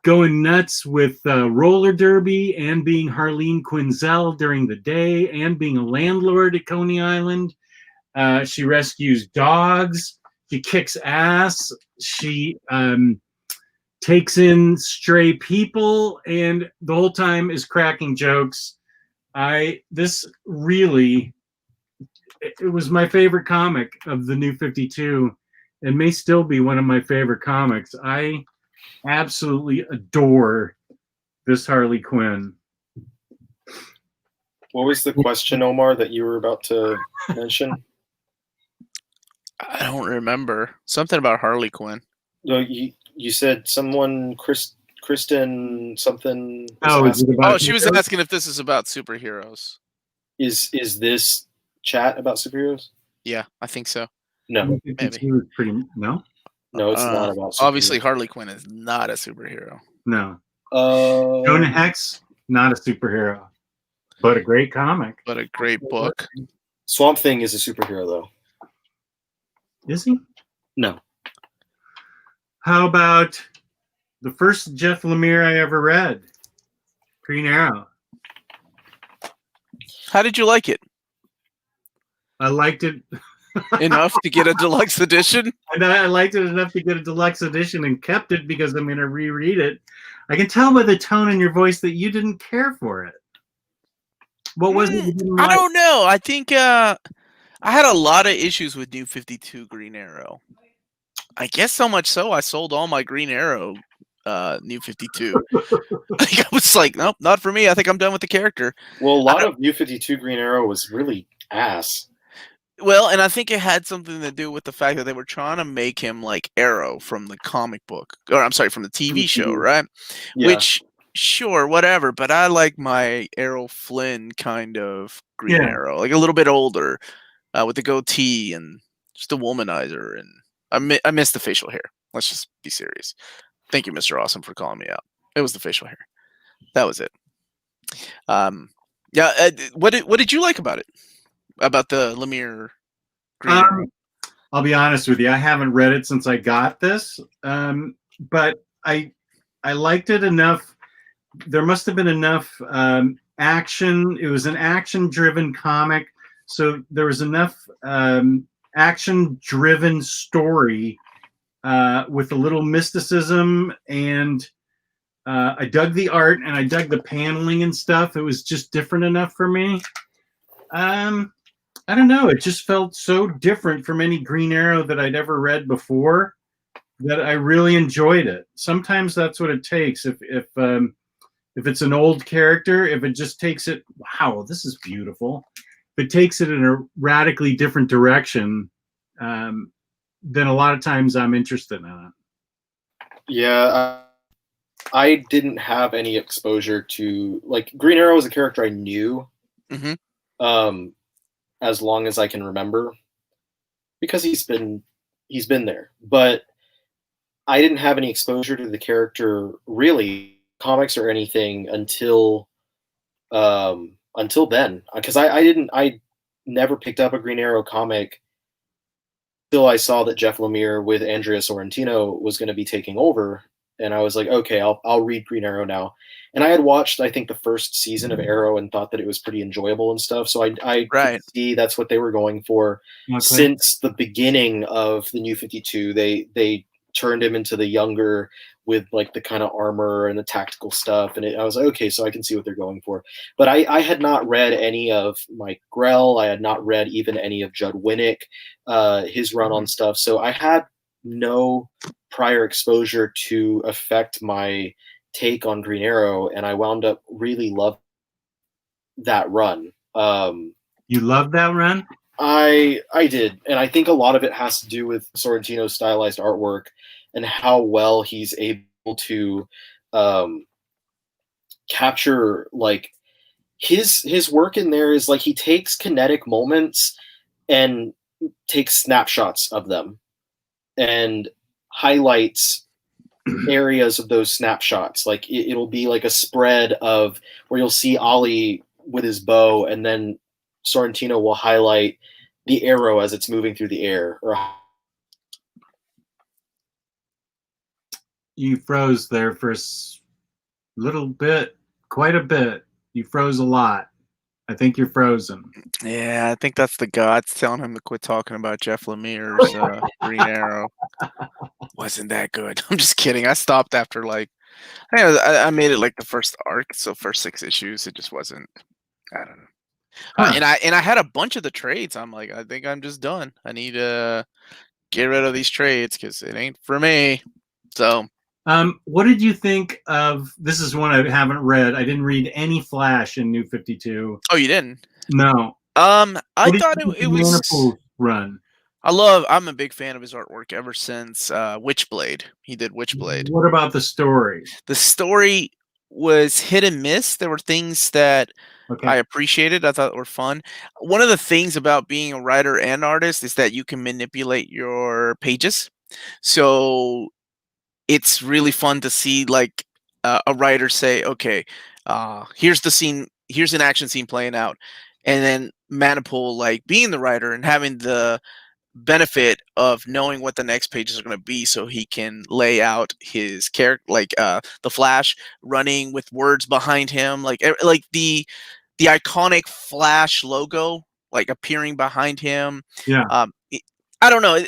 going nuts with roller derby and being Harleen Quinzel during the day and being a landlord at Coney Island. She rescues dogs. She kicks ass. She takes in stray people and the whole time is cracking jokes. This really, it was my favorite comic of the New 52 and may still be one of my favorite comics. I absolutely adore this Harley Quinn. What was the question, Omar, that you were about to mention? I don't remember. Something about Harley Quinn. No, you said someone, Kristan something. She was asking if this is about superheroes. Is this chat about superheroes? Yeah, I think so. No, maybe. No, it's not about superheroes. Obviously, Harley Quinn is not a superhero. No. Jonah Hex, not a superhero, but a great comic. But a great book. Swamp Thing is a superhero, though. Is he? No. How about the first Jeff Lemire I ever read, Green Arrow? How did you like it? I liked it enough to get a deluxe edition. And I liked it enough to get a deluxe edition and kept it because I'm going to reread it. I can tell by the tone in your voice that you didn't care for it. What was it you didn't like? I don't know. I think I had a lot of issues with New 52 Green Arrow. I guess so much so I sold all my Green Arrow New 52. I was like, nope, not for me. I think I'm done with the character. Well, a lot of New 52 Green Arrow was really ass. Well, and I think it had something to do with the fact that they were trying to make him like Arrow from the comic book, or I'm sorry, from the TV show, right? Yeah. Which, sure, whatever. But I like my Errol Flynn kind of Green Arrow, like a little bit older, with the goatee and just a womanizer. And I miss the facial hair. Let's just be serious. Thank you, Mr. Awesome, for calling me out. It was the facial hair. That was it. What did you like about it? About the Lemire Green Arrow? I'll be honest with you. I haven't read it since I got this, but I liked it enough. There must have been enough action. It was an action-driven comic, so there was enough action-driven story with a little mysticism, and I dug the art and I dug the paneling and stuff. It was just different enough for me. I don't know. It just felt so different from any Green Arrow that I'd ever read before that I really enjoyed it. Sometimes that's what it takes. If it's an old character, if it just takes it, wow, this is beautiful. If it takes it in a radically different direction, then a lot of times I'm interested in it. Yeah, I didn't have any exposure to, like, Green Arrow was a character I knew as long as I can remember, because he's been there. But I didn't have any exposure to the character, really, comics or anything, until then, because I never picked up a Green Arrow comic until I saw that Jeff Lemire with Andrea Sorrentino was going to be taking over, and I was like, okay, I'll read Green Arrow now. And I had watched, I think, the first season of Arrow and thought that it was pretty enjoyable and stuff. So I could see that's what they were going for. Since the beginning of the New 52. They turned him into the younger, with like the kind of armor and the tactical stuff, and I was like, okay, so I can see what they're going for. But I had not read any of Mike Grell. I had not read even any of Judd Winnick, his run on stuff. So I had no prior exposure to affect my take on Green Arrow, and I wound up really loving that run. You loved that run? I did, and I think a lot of it has to do with Sorrentino's stylized artwork and how well he's able to capture, like, his work in there is like he takes kinetic moments and takes snapshots of them and highlights areas of those snapshots. Like it'll be like a spread of where you'll see Ollie with his bow, and then Sorrentino will highlight the arrow as it's moving through the air. Or you froze there for a little bit, quite a bit. You froze a lot. I think you're frozen. Yeah, I think that's the gods telling him to quit talking about Jeff Lemire's Green Arrow. Wasn't that good? I'm just kidding. I stopped after I made it like the first arc, so first 6 issues. It just wasn't. I don't know. And I had a bunch of the trades. I'm like, I think I'm just done. I need to get rid of these trades because it ain't for me. So, what did you think of? This is one I haven't read. I didn't read any Flash in New 52. Oh, you didn't? No. I thought it was run. I'm a big fan of his artwork ever since Witchblade. He did Witchblade. What about the story? The story was hit and miss. There were things that I appreciated. I thought were fun. One of the things about being a writer and artist is that you can manipulate your pages. So it's really fun to see like a writer say, okay, here's the scene, here's an action scene playing out. And then Manipul, like being the writer and having the benefit of knowing what the next pages are going to be, so he can lay out his character, like the Flash running with words behind him, like the iconic Flash logo like appearing behind him. Yeah. I don't know.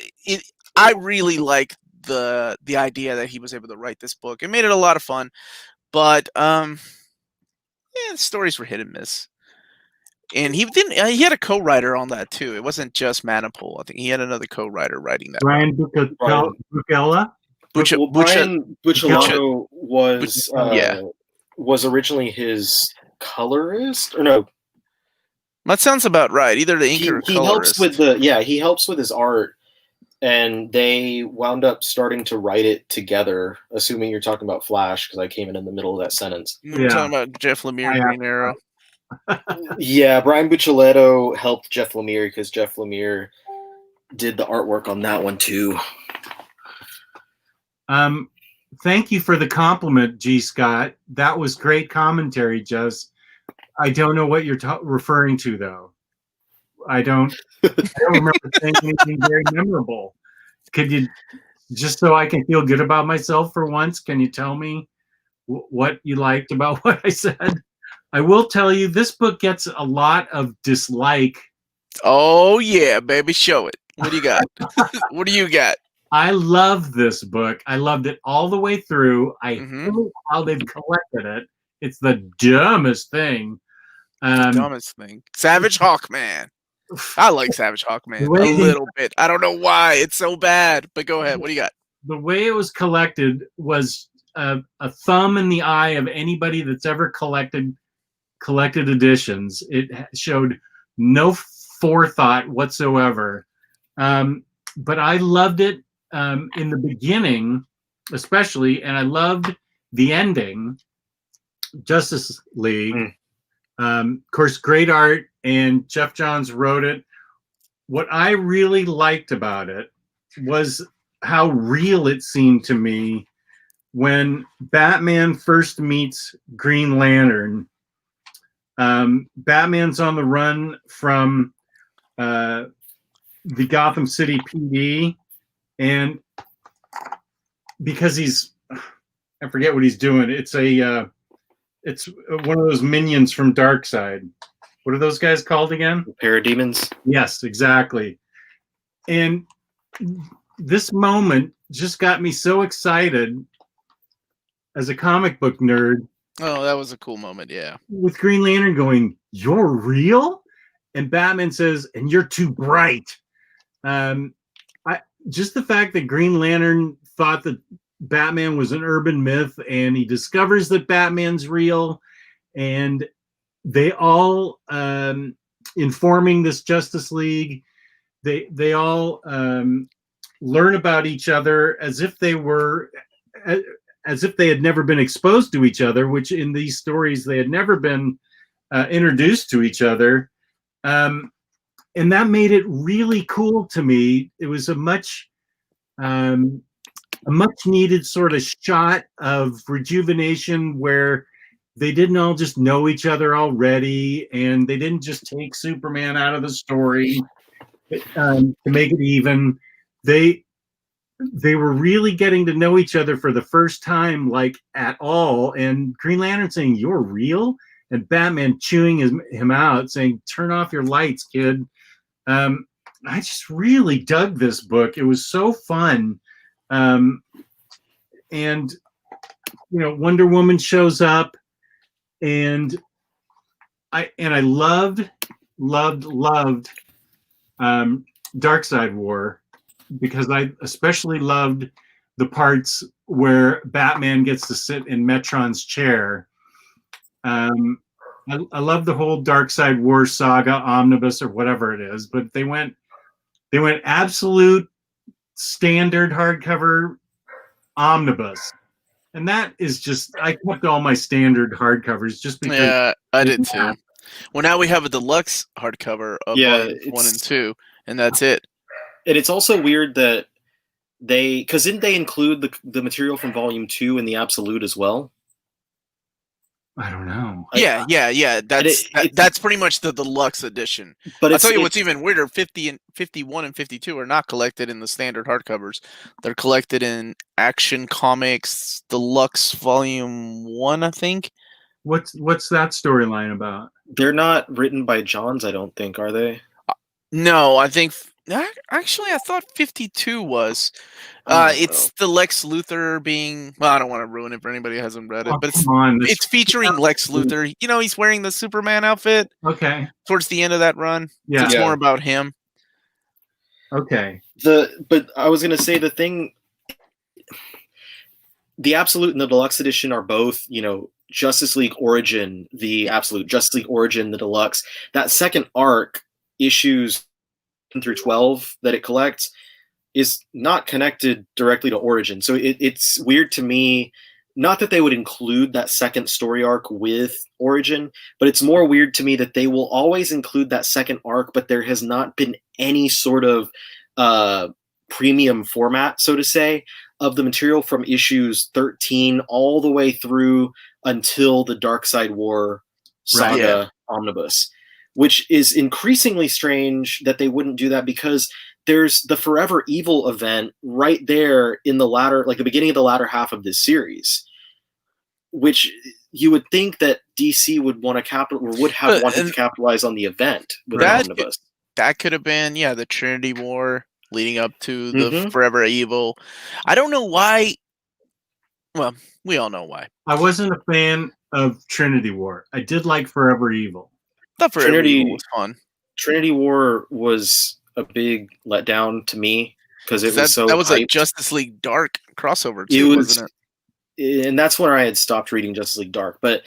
I really like the idea that he was able to write this book. It made it a lot of fun, but the stories were hit and miss. And he had a co-writer on that too. It wasn't just Manipul. I think he had another co-writer writing that. Brian Bucella. Brian Buccellato was originally his colorist, or no? That sounds about right. Either the inker or colorist. He helps with his art, and they wound up starting to write it together. Assuming you're talking about Flash, because I came in the middle of that sentence. You're talking about Jeff Lemire, Green Arrow. Yeah, Brian Buccellato helped Jeff Lemire because Jeff Lemire did the artwork on that one too. Thank you for the compliment, G. Scott. That was great commentary, Jess. I don't know what you're referring to, though. I don't remember saying anything very memorable. Could you, just so I can feel good about myself for once, can you tell me what you liked about what I said? I will tell you, this book gets a lot of dislike. Oh, yeah, baby. Show it. What do you got? What do you got? I love this book. I loved it all the way through. I hate how they've collected it. It's the dumbest thing. Dumbest thing. Savage Hawkman. I like Savage Hawkman a little bit. I don't know why it's so bad, but go ahead. What do you got? The way it was collected was a thumb in the eye of anybody that's ever collected editions. It showed no forethought whatsoever. But I loved it in the beginning, especially, and I loved the ending, Justice League. Of course, great art, and Jeff Johns wrote it. What I really liked about it was how real it seemed to me when Batman first meets Green Lantern. Batman's on the run from the Gotham City PD, and because I forget what he's doing. It's one of those minions from Darkseid. What are those guys called again? Parademons. Yes, exactly. And this moment just got me so excited as a comic book nerd. Oh, that was a cool moment, yeah. With Green Lantern going, "You're real?" And Batman says, "And you're too bright." Just the fact that Green Lantern thought that Batman was an urban myth, and he discovers that Batman's real, and they all informing this Justice League, they all learn about each other as if they had never been exposed to each other, which in these stories they had never been introduced to each other, and that made it really cool to me. It was a much needed sort of shot of rejuvenation where they didn't all just know each other already, and they didn't just take Superman out of the story to make it even. They were really getting to know each other for the first time, like at all. And Green Lantern saying, "You're real," and Batman chewing him out, saying, "Turn off your lights, kid." I just really dug this book. It was so fun. And Wonder Woman shows up, and I loved Darkseid War, because I especially loved the parts where Batman gets to sit in Metron's chair. I love the whole Darkseid War saga omnibus or whatever it is, but they went absolute standard hardcover omnibus, and that is just, I kept all my standard hardcovers just because. Yeah, I did too. Well, now we have a deluxe hardcover of volumes 1 and 2, and that's it. And it's also weird that because didn't they include the material from volume 2 in the Absolute as well? I don't know. Yeah. That's pretty much the deluxe edition. But I'll tell you what's even weirder: 50 and 51 and 52 are not collected in the standard hardcovers. They're collected in Action Comics Deluxe Volume 1, I think. What's that storyline about? They're not written by Johns, I don't think, are they? No, I think. Actually, I thought 52 was. It's the Lex Luthor being. Well, I don't want to ruin it for anybody who hasn't read it, but it's featuring Lex Luthor. He's wearing the Superman outfit. Okay. Towards the end of that run, it's more about him. Okay. But I was gonna say the Absolute and the Deluxe edition are both, Justice League Origin, the Absolute, Justice League Origin, the Deluxe. That second arc, issues 1 through 12 that it collects, is not connected directly to Origin. So it's weird to me, not that they would include that second story arc with Origin, but it's more weird to me that they will always include that second arc, but there has not been any sort of premium format, so to say, of the material from issues 13 all the way through until the Darkseid War saga omnibus, which is increasingly strange that they wouldn't do that, because there's the Forever Evil event right there in the beginning of the latter half of this series, which you would think that DC would want to wanted to capitalize on the event with omnibus. That could have been, the Trinity War leading up to the Forever Evil. I don't know why. Well, we all know why. I wasn't a fan of Trinity War. I did like Forever Evil. The Forever Evil was fun. Trinity War was a big letdown to me because it was that was hyped. a Justice League Dark crossover too, wasn't it? And that's when I had stopped reading Justice League Dark. But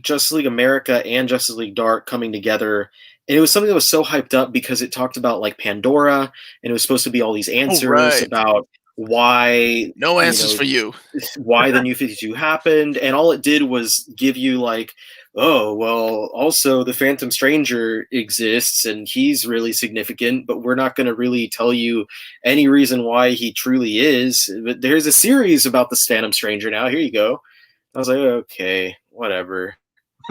Justice League America and Justice League Dark coming together, and it was something that was so hyped up because it talked about like Pandora, and it was supposed to be all these answers about why no answers for you, why the New 52 happened, and all it did was give you like, oh well, also the Phantom Stranger exists and he's really significant, but we're not going to really tell you any reason why he truly is. But there's a series about the Phantom Stranger now. Here you go. I was like, okay, whatever.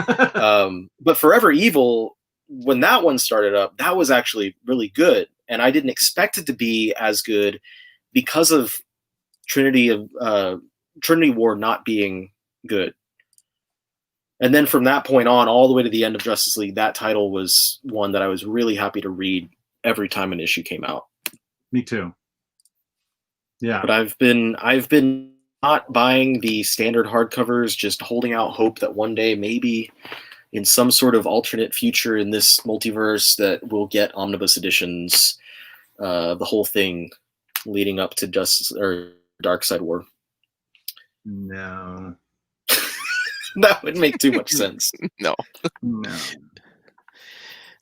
But Forever Evil, when that one started up, that was actually really good, and I didn't expect it to be as good because of Trinity War not being good. And then from that point on, all the way to the end of Justice League, that title was one that I was really happy to read every time an issue came out. Me too. Yeah. But I've been not buying the standard hardcovers, just holding out hope that one day, maybe in some sort of alternate future in this multiverse, that we'll get omnibus editions, the whole thing leading up to Darkseid War. No. That would make too much sense. No.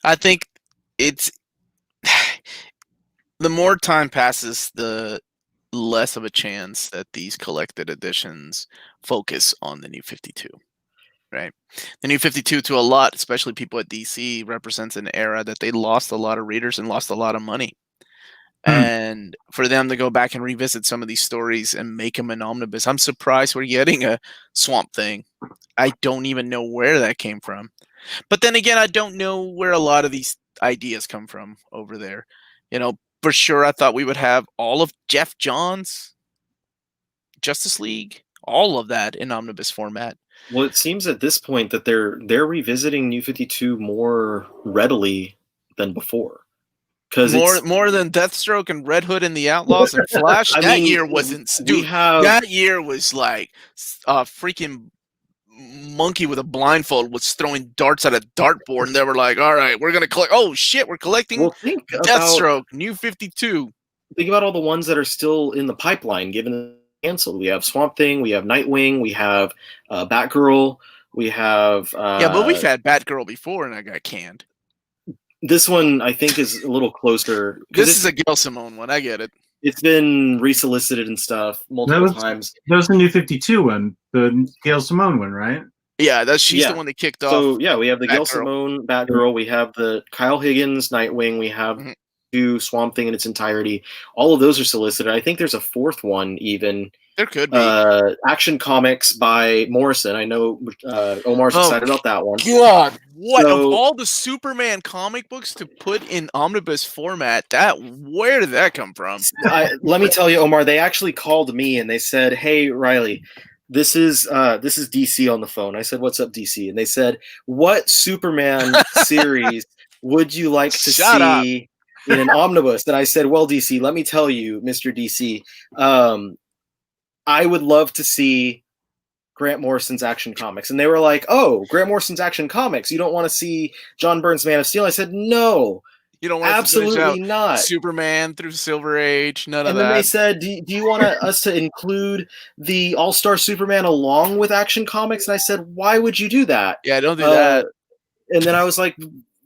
I think it's the more time passes, the less of a chance that these collected editions focus on the New 52. Right? The New 52 to a lot, especially people at DC, represents an era that they lost a lot of readers and lost a lot of money. And for them to go back and revisit some of these stories and make them an omnibus, I'm surprised we're getting a Swamp Thing. I don't even know where that came from. But then again, I don't know where a lot of these ideas come from over there. You know, for sure, I thought we would have all of Jeff Johns' Justice League, all of that in omnibus format. Well, it seems at this point that they're revisiting New 52 more readily than before. More than Deathstroke and Red Hood and the Outlaws and Flash. That year wasn't. Dude, that year was like a freaking monkey with a blindfold was throwing darts at a dartboard, and they were like, "All right, we're gonna collect. Oh shit, we're collecting Deathstroke, New 52." Think about all the ones that are still in the pipeline, given canceled. We have Swamp Thing, we have Nightwing, we have Batgirl, we have yeah, but we've had Batgirl before, and I got canned. This one, I think, is a little closer. This is a Gail Simone one. I get it. It's been resolicited and stuff multiple times. That was the New 52 one, the Gail Simone one, right? Yeah, she's the one that kicked off. So, yeah, we have the Gail Simone Batgirl. We have the Kyle Higgins Nightwing. We have Swamp Thing in its entirety. All of those are solicited. I think there's a fourth one even. There could be. Action Comics by Morrison. I know Omar's excited about that one. God, what of all the Superman comic books to put in omnibus format? Where did that come from? Let me tell you, Omar. They actually called me and they said, "Hey, Ryley, this is DC on the phone." I said, "What's up, DC?" And they said, "What Superman series would you like to see in an omnibus?" And I said, "Well, DC, let me tell you, Mr. DC. I would love to see Grant Morrison's Action Comics." And they were like, "Oh, Grant Morrison's Action Comics. You don't want to see John Byrne's Man of Steel?" I said, "No, you don't want absolutely not. Superman through Silver Age, none of that." And then they said, do you want us to include the All-Star Superman along with Action Comics?" And I said, "Why would you do that?" Yeah, don't do that. And then I was like,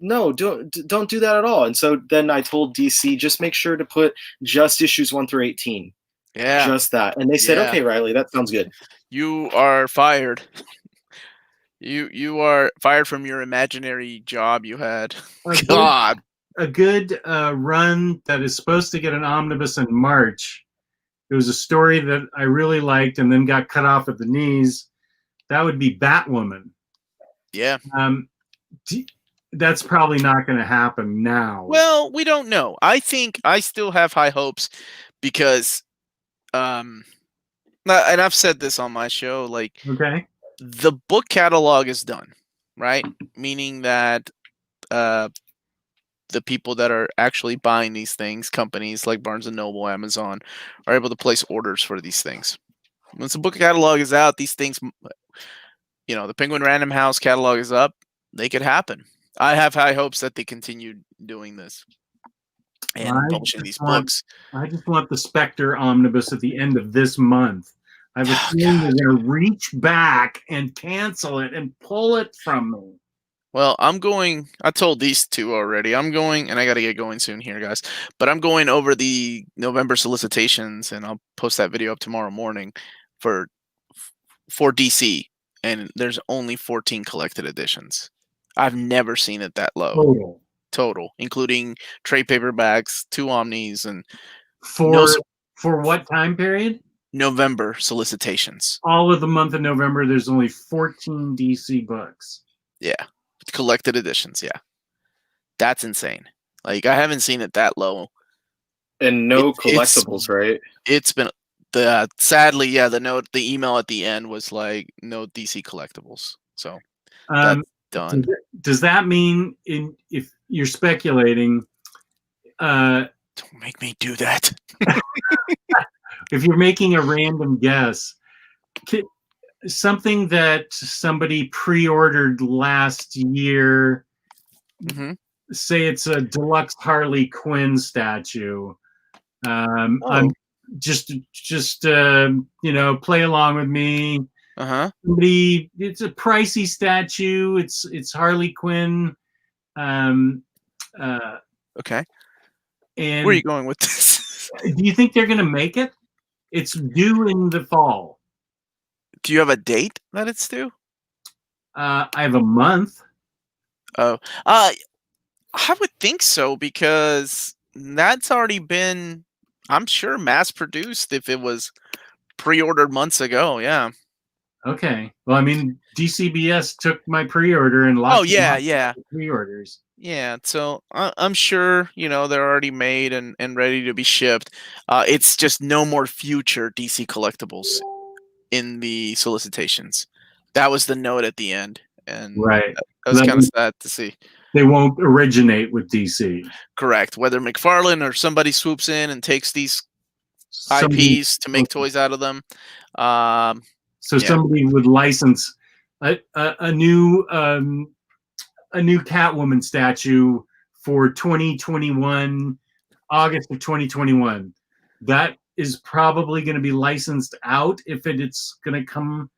"No, don't do that at all." And so then I told DC, just make sure to put just issues 1 through 18. Yeah, just that. And they said, "Okay, Ryley, that sounds good. You are fired. You are fired from your imaginary job you had." God, a good run that is supposed to get an omnibus in March. It was a story that I really liked and then got cut off at the knees. That would be Batwoman. Yeah. That's probably not going to happen now. Well, we don't know. I think I still have high hopes because and I've said this on my show, like, the book catalog is done, right? Meaning that the people that are actually buying these things, companies like Barnes & Noble, Amazon, are able to place orders for these things. Once the book catalog is out, these things, the Penguin Random House catalog is up, they could happen. I have high hopes that they continue doing this and publishing these books. I just want the Spectre Omnibus at the end of this month. I have a feeling they're going to reach back and cancel it and pull it from me. Well, I'm going. I told these two already. I'm going, and I got to get going soon here, guys. But I'm going over the November solicitations, and I'll post that video up tomorrow morning for DC. And there's only 14 collected editions. I've never seen it that low. Total, including trade paperbacks, 2 Omnis, and for what time period? November solicitations. All of the month of November, there's only 14 DC books. Yeah, collected editions. Yeah, that's insane. Like, I haven't seen it that low. And no collectibles, right? It's been sadly, yeah. The email at the end was like, no DC collectibles. So that's done. Does that mean if you're speculating? Don't make me do that. If you're making a random guess, something that somebody pre-ordered last year, say it's a deluxe Harley Quinn statue. I'm just play along with me. Somebody, it's a pricey statue. It's Harley Quinn. Okay. And where are you going with this? Do you think they're going to make it? It's due in the fall. Do you have a date that it's due? I have a month. Oh, I would think so, because that's already been, I'm sure, mass produced if it was pre-ordered months ago. Yeah. Okay. Well, I mean, DCBS took my pre-order and lost pre-orders. Yeah, so I'm sure, they're already made and ready to be shipped. It's just no more future DC collectibles in the solicitations. That was the note at the end, and right. That was kind of sad to see. They won't originate with DC. Correct. Whether McFarlane or somebody swoops in and takes these IPs to make toys out of them. Somebody would license a new Catwoman statue for 2021, August of 2021. That is probably going to be licensed out if it's going to come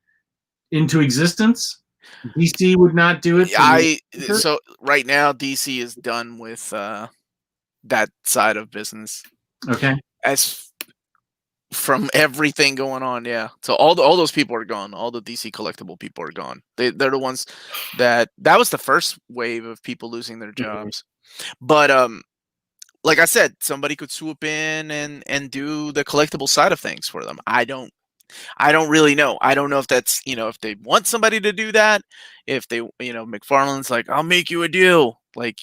into existence. DC would not do it. So right now DC is done with that side of business. Okay. As from everything going on, yeah. So all those people are gone. All the DC collectible people are gone. They're the ones that was the first wave of people losing their jobs. But like I said, somebody could swoop in and do the collectible side of things for them. I don't really know. I don't know if that's, if they want somebody to do that, if they, McFarlane's like, I'll make you a deal, like,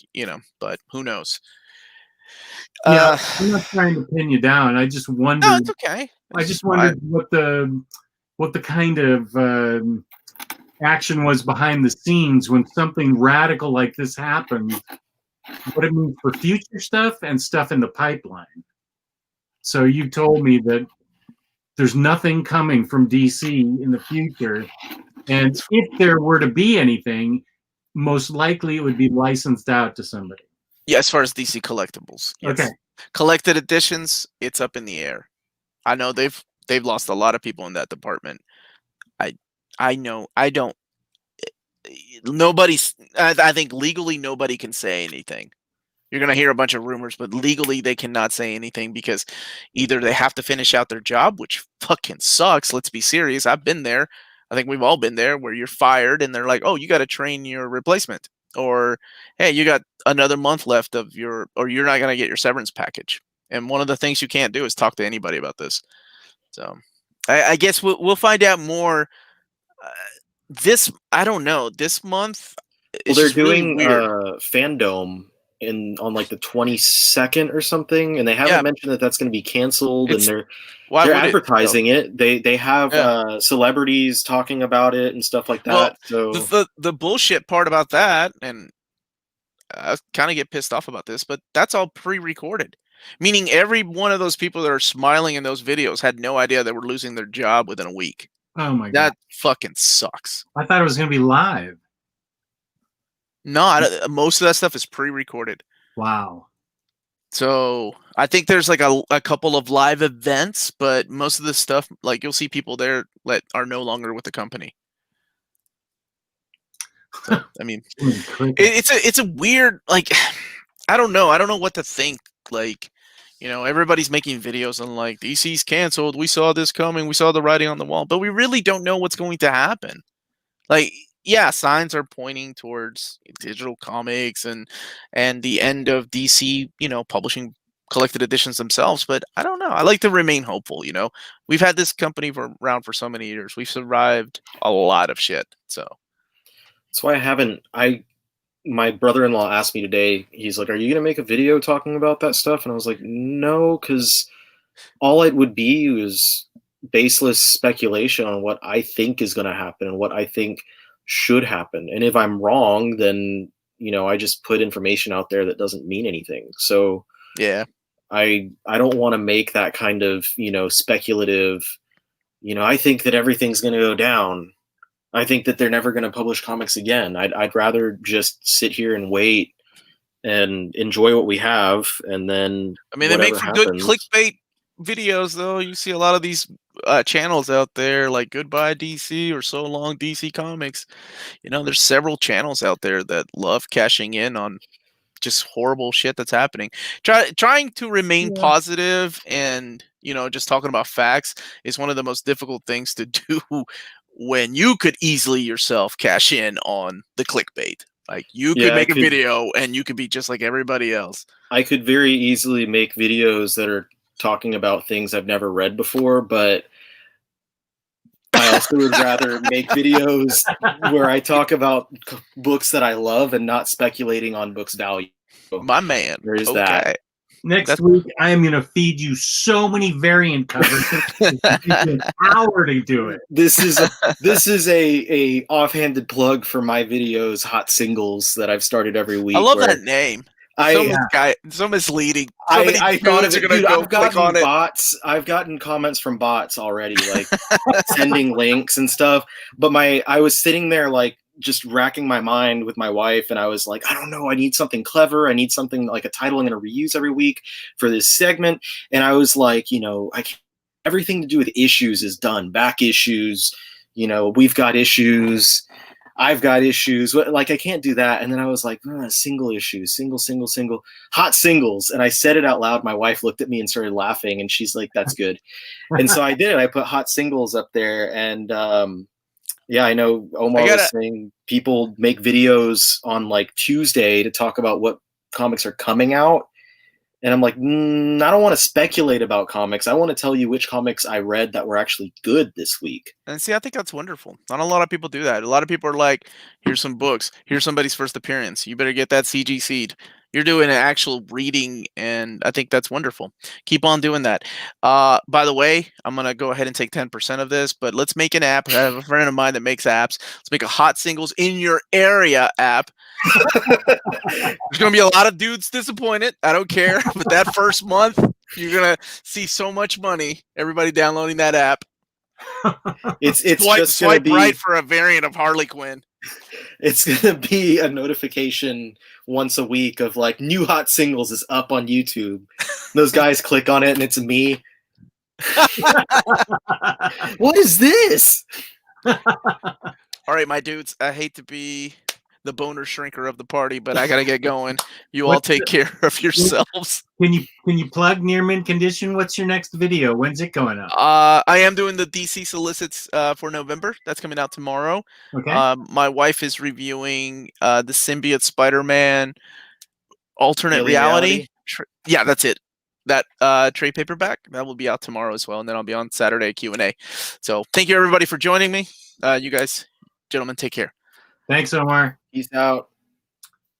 but who knows? Yeah, I'm not trying to pin you down. I just wondered. No, it's okay. I just wondered what the kind of action was behind the scenes when something radical like this happened. What it means for future stuff and stuff in the pipeline. So you told me that there's nothing coming from DC in the future, and if there were to be anything, most likely it would be licensed out to somebody. Yeah, as far as DC collectibles. Yes. Okay. Collected editions, it's up in the air. I know they've lost a lot of people in that department. I know. I don't. I think legally nobody can say anything. You're going to hear a bunch of rumors, but legally they cannot say anything because either they have to finish out their job, which fucking sucks. Let's be serious. I've been there. I think we've all been there where you're fired and they're like, oh, you got to train your replacement. Or, hey, you got another month left or you're not going to get your severance package. And one of the things you can't do is talk to anybody about this. So I guess we'll find out more. I don't know. This month, they're doing really Fandom on like the 22nd or something, and they haven't mentioned that that's going to be canceled. And they're advertising it. They have celebrities talking about it and stuff like that. Well, so the bullshit part about that, and I kind of get pissed off about this, but that's all pre-recorded. Meaning every one of those people that are smiling in those videos had no idea they were losing their job within a week. Oh my God. That fucking sucks. I thought it was going to be live. No, most of that stuff is pre-recorded. Wow. So I think there's like a couple of live events, but most of the stuff, like you'll see people there that are no longer with the company. So, I mean, it's a weird, like, I don't know what to think. Like, you know, everybody's making videos on like DC's canceled. We saw this coming. We saw the writing on the wall, but we really don't know what's going to happen. Like, yeah, signs are pointing towards digital comics and the end of DC, you know, publishing collected editions themselves. But I don't know. I like to remain hopeful. You know, we've had this company around for so many years. We've survived a lot of shit. So that's why my brother-in-law asked me today, he's like, are you going to make a video talking about that stuff? And I was like, no, because all it would be is baseless speculation on what I think is going to happen and what I think should happen. And if I'm wrong, then, you know, I just put information out there that doesn't mean anything. So yeah, I don't want to make that kind of, you know, speculative, you know, I think that everything's going to go down. I think that they're never going to publish comics again. I'd rather just sit here and wait and enjoy what we have. And then, I mean, they make for good clickbait videos, though. You see a lot of these channels out there like Goodbye DC or So Long DC Comics. You know, there's several channels out there that love cashing in on just horrible shit that's happening. Trying to remain positive and, you know, just talking about facts is one of the most difficult things to do when you could easily yourself cash in on the clickbait. Like, you could make a video and you could be just like everybody else. I could very easily make videos that are talking about things I've never read before, but I also would rather make videos where I talk about books that I love and not speculating on books' value. My man. There is that. Next week, I am going to feed you so many variant covers. An hour to do it. This is a offhanded plug for my videos, Hot Singles, that I've started every week. I love that name. So misleading. So I thought of it. Dude, I've gotten bots. I've gotten comments from bots already, like sending links and stuff. But I was sitting there like just racking my mind with my wife, and I was like, I don't know. I need something clever. I need something like a title I'm going to reuse every week for this segment. And I was like, you know, everything to do with issues is done. Back issues. You know, we've got issues. I've got issues. Like, I can't do that. And then I was like, single issues, single, hot singles. And I said it out loud. My wife looked at me and started laughing, and she's like, that's good. And so I did it. I put hot singles up there. And yeah, I know Omar was saying people make videos on like Tuesday to talk about what comics are coming out. And I'm like, I don't want to speculate about comics. I want to tell you which comics I read that were actually good this week. And see, I think that's wonderful. Not a lot of people do that. A lot of people are like, here's some books. Here's somebody's first appearance. You better get that CG seed. You're doing an actual reading, and I think that's wonderful. Keep on doing that. By the way, I'm going to go ahead and take 10% of this, but let's make an app. I have a friend of mine that makes apps. Let's make a Hot Singles in Your Area app. There's going to be a lot of dudes disappointed. I don't care. But that first month, you're going to see so much money. Everybody downloading that app. It's swipe right for a variant of Harley Quinn. It's going to be a notification once a week of like new Hot Singles is up on YouTube. Those guys click on it and it's me. What is this? All right, my dudes, I hate to be the boner shrinker of the party, but I gotta get going. You all take care of yourselves. Can you plug Near Mint Condition? What's your next video? When's it going up? I am doing the DC solicits for November. That's coming out tomorrow. Okay. My wife is reviewing the Symbiote Spider-Man alternate reality. Yeah, that's it. That trade paperback that will be out tomorrow as well, and then I'll be on Saturday Q&A. So thank you everybody for joining me. You guys, gentlemen, take care. Thanks, Omar. Peace out.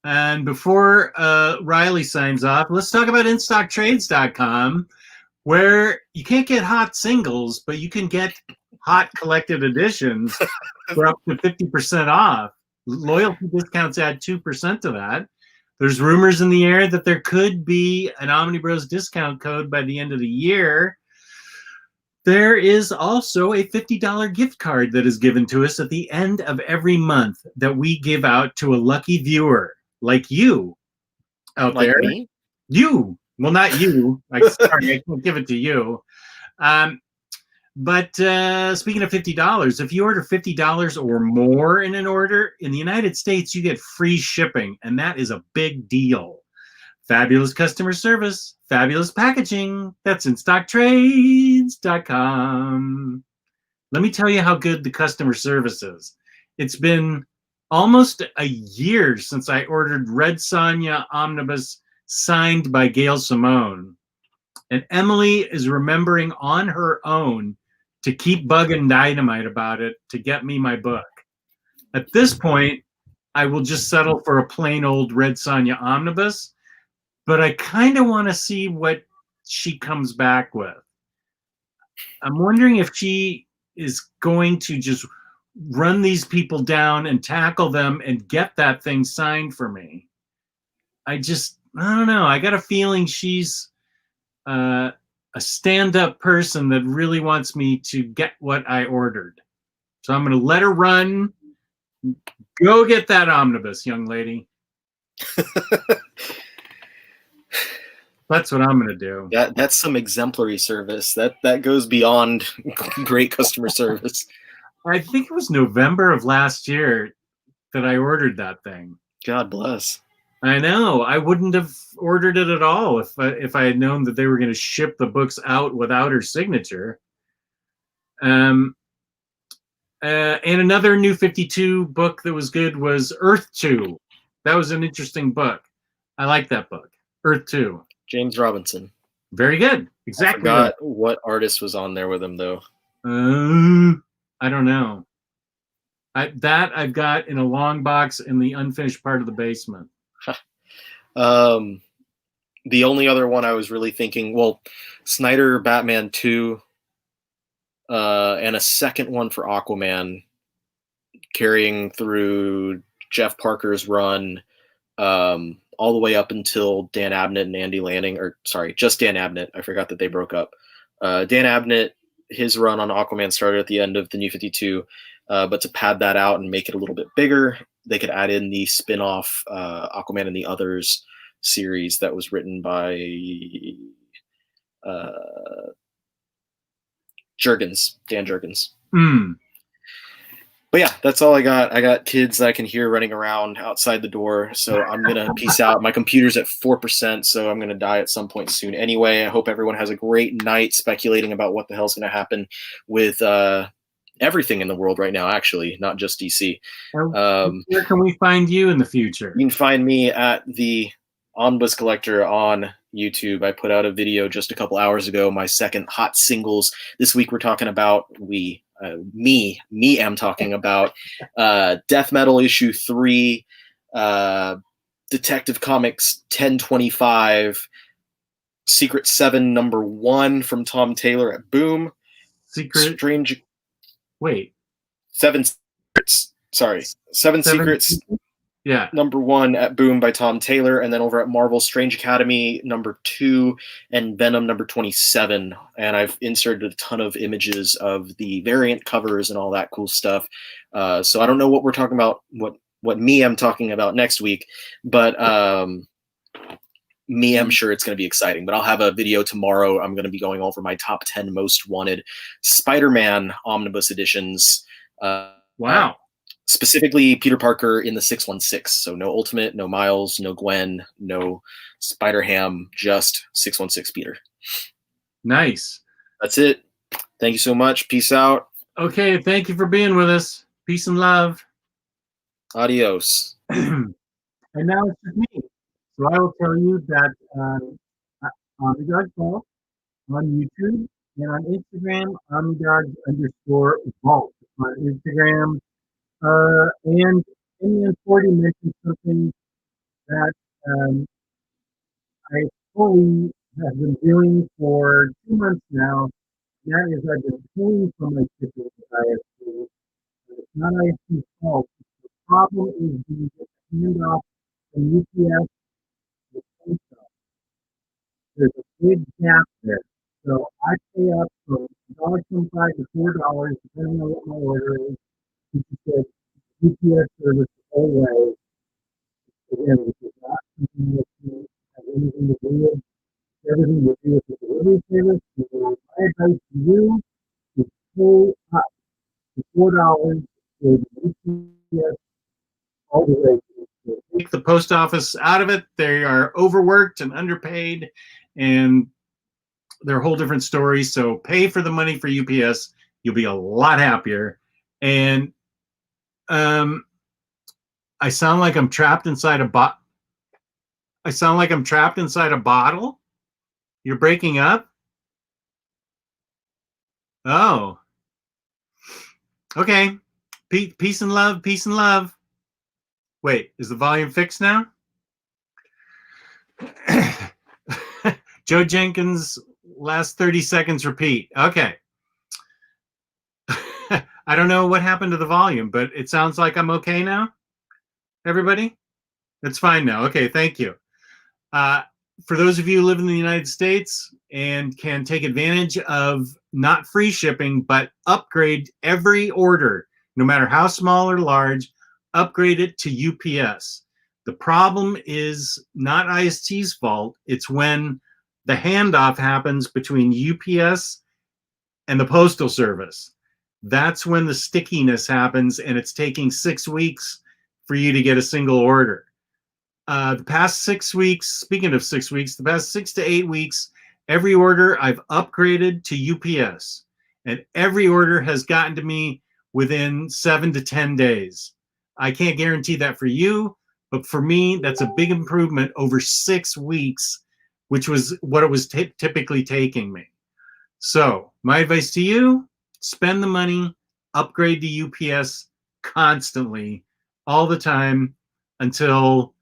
And before Ryley signs off, let's talk about InStockTrades.com, where you can't get hot singles, but you can get hot collected editions for up to 50% off. Loyalty discounts add 2% to that. There's rumors in the air that there could be an OmniBros discount code by the end of the year. There is also a $50 gift card that is given to us at the end of every month that we give out to a lucky viewer like you out like there. Me? You. Well, not you. Sorry, I can't give it to you. But speaking of $50, if you order $50 or more in an order, in the United States, you get free shipping, and that is a big deal. Fabulous customer service, fabulous packaging. That's InStockTrades.com. Let me tell you how good the customer service is. It's been almost a year since I ordered Red Sonja Omnibus signed by Gail Simone. And Emily is remembering on her own to keep bugging Dynamite about it to get me my book. At this point, I will just settle for a plain old Red Sonja Omnibus, but I kind of want to see what she comes back with. I'm wondering if she is going to just run these people down and tackle them and get that thing signed for me. I don't know. I got a feeling she's a stand-up person that really wants me to get what I ordered. So I'm going to let her run. Go get that omnibus, young lady. That's what I'm going to do. That's some exemplary service. That goes beyond great customer service. I think it was November of last year that I ordered that thing. God bless. I know. I wouldn't have ordered it at all if I had known that they were going to ship the books out without her signature. And another New 52 book that was good was Earth 2. That was an interesting book. I like that book. Earth 2. James Robinson. Very good. Exactly. I forgot what artist was on there with him, though. I don't know. I've got in a long box in the unfinished part of the basement. The only other one I was really thinking, well, Snyder Batman 2, and a second one for Aquaman, carrying through Jeff Parker's run, all the way up until Dan Abnett and Andy Lanning, or sorry, just Dan Abnett. I forgot that they broke up. Dan Abnett, his run on Aquaman started at the end of the New 52, but to pad that out and make it a little bit bigger, they could add in the spin-off Aquaman and the Others series that was written by Dan Jurgens. But yeah, that's all I got. I got kids I can hear running around outside the door, so I'm going to peace out. My computer's at 4%, so I'm going to die at some point soon. Anyway, I hope everyone has a great night speculating about what the hell's going to happen with everything in the world right now, actually, not just DC. Where can we find you in the future? You can find me at the Omnibus Collector on YouTube. I put out a video just a couple hours ago, my second hot singles. This week we're talking about, I'm talking about Death Metal issue 3, Detective Comics 1025, Secret 7 number 1 from Tom Taylor at Boom. Seven Secrets. Yeah. Number 1 at Boom by Tom Taylor, and then over at Marvel, Strange Academy number 2 and Venom number 27. And I've inserted a ton of images of the variant covers and all that cool stuff. So I don't know what we're talking about, what I'm talking about next week, but I'm sure it's going to be exciting. But I'll have a video tomorrow. I'm going to be going over my top 10 most wanted Spider-Man omnibus editions. Wow. Specifically, Peter Parker in the 616. So no Ultimate, no Miles, no Gwen, no Spider-Ham, just 616 Peter. Nice. That's it. Thank you so much. Peace out. Okay, thank you for being with us. Peace and love. Adios. And now it's just me. So I will tell you that Omnidog Vault on YouTube and on Instagram, Omnidog_Vault on Instagram. And MN40 mentioned something that I fully have been doing for 2 months now. That is, I've been paying for my shipping with ISP. It's not ISP's fault. The problem is the handoff from UPS to post office. There's a big gap there. So I pay up from $1.25 $3.25 to $4, depending on what my order is. You can get UPS service the whole way. Again, this is not something that has anything to do with everything to do with the delivery service. So my advice to you is pay up to $4 for the UPS all the way. Take the post office out of it. They are overworked and underpaid, and they're a whole different story. So pay for the money for UPS. You'll be a lot happier. And I sound like I'm trapped inside a bottle. You're breaking up? Oh. Okay. Peace and love. Peace and love. Wait, is the volume fixed now? Joe Jenkins, last 30 seconds repeat. Okay. I don't know what happened to the volume, but it sounds like I'm okay now. Everybody? It's fine now. Okay, thank you. For those of you who live in the United States and can take advantage of not free shipping, but upgrade every order, no matter how small or large, upgrade it to UPS. The problem is not IST's fault. It's when the handoff happens between UPS and the Postal Service. That's when the stickiness happens, and it's taking 6 weeks for you to get a single order. The past 6 weeks, speaking of 6 weeks, the past 6 to 8 weeks, every order I've upgraded to UPS, and every order has gotten to me within 7 to 10 days. I can't guarantee that for you, but for me, that's a big improvement over 6 weeks, which was what it was typically taking me. So my advice to you, spend the money, upgrade to UPS constantly, all the time, until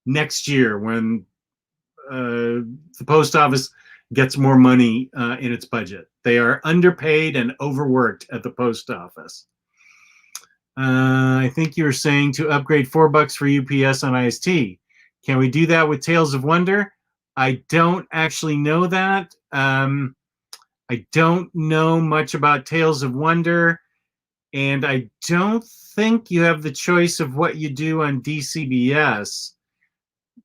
next year when the post office gets more money in its budget. They are underpaid and overworked at the post office. I think you were saying to upgrade $4 for UPS on IST. Can we do that with Tales of Wonder? I don't actually know that. I don't know much about Tales of Wonder, and I don't think you have the choice of what you do on DCBS,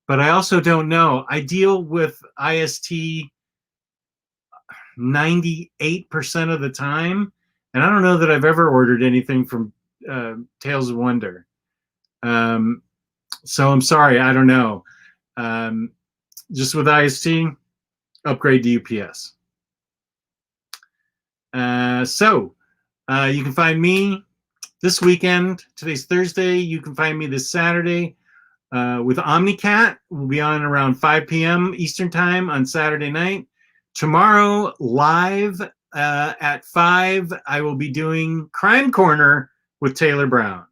but I also don't know. I deal with IST 98% of the time, and I don't know that I've ever ordered anything from Tales of Wonder. So I'm sorry, I don't know. Just with IST, upgrade to UPS. You can find me this weekend. Today's Thursday. You can find me this Saturday with OmniCat. We'll be on around 5 p.m. Eastern Time on Saturday night. Tomorrow, live at 5, I will be doing Crime Corner with Taylor Brown.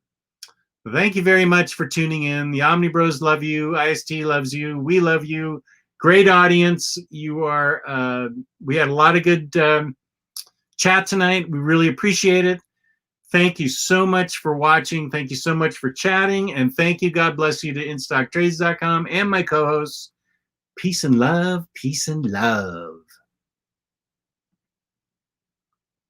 Thank you very much for tuning in. The OmniBros love you. IST loves you. We love you. Great audience. You are. We had a lot of good chat tonight. We really appreciate it. Thank you so much for watching. Thank you so much for chatting. And thank you. God bless you to InStockTrades.com and my co-hosts. Peace and love. Peace and love.